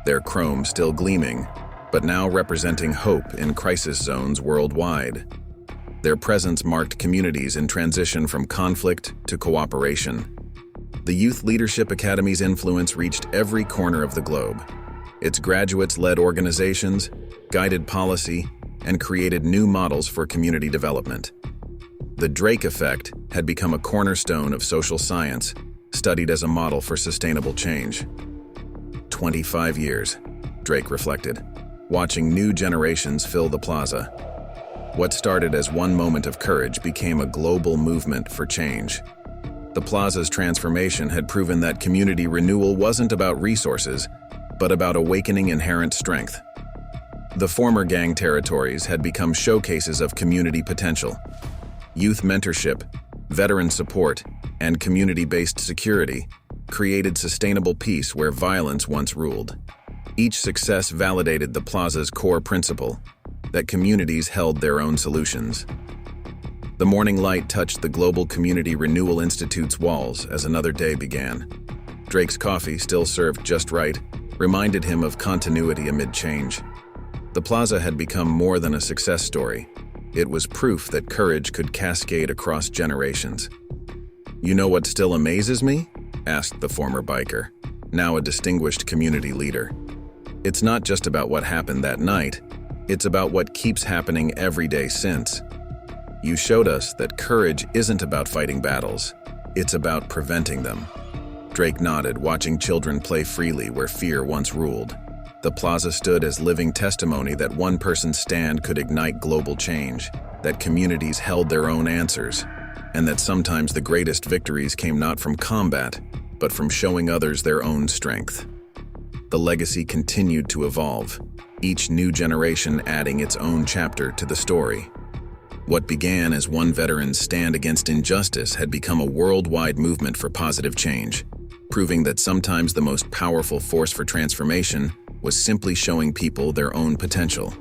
their chrome still gleaming, but now representing hope in crisis zones worldwide. Their presence marked communities in transition from conflict to cooperation. The Youth Leadership Academy's influence reached every corner of the globe. Its graduates led organizations, guided policy, and created new models for community development. The Drake effect had become a cornerstone of social science, studied as a model for sustainable change. 25 years, Drake reflected, watching new generations fill the plaza. What started as one moment of courage became a global movement for change. The plaza's transformation had proven that community renewal wasn't about resources, but about awakening inherent strength. The former gang territories had become showcases of community potential. Youth mentorship, veteran support, and community-based security created sustainable peace where violence once ruled. Each success validated the plaza's core principle, that communities held their own solutions. The morning light touched the Global Community Renewal Institute's walls as another day began. Drake's coffee, still served just right, reminded him of continuity amid change. The plaza had become more than a success story. It was proof that courage could cascade across generations. "You know what still amazes me?" asked the former biker, now a distinguished community leader. "It's not just about what happened that night, it's about what keeps happening every day since. You showed us that courage isn't about fighting battles, it's about preventing them." Drake nodded, watching children play freely where fear once ruled. The plaza stood as living testimony that one person's stand could ignite global change, that communities held their own answers, and that sometimes the greatest victories came not from combat, but from showing others their own strength. The legacy continued to evolve, each new generation adding its own chapter to the story. What began as one veteran's stand against injustice had become a worldwide movement for positive change, proving that sometimes the most powerful force for transformation was simply showing people their own potential.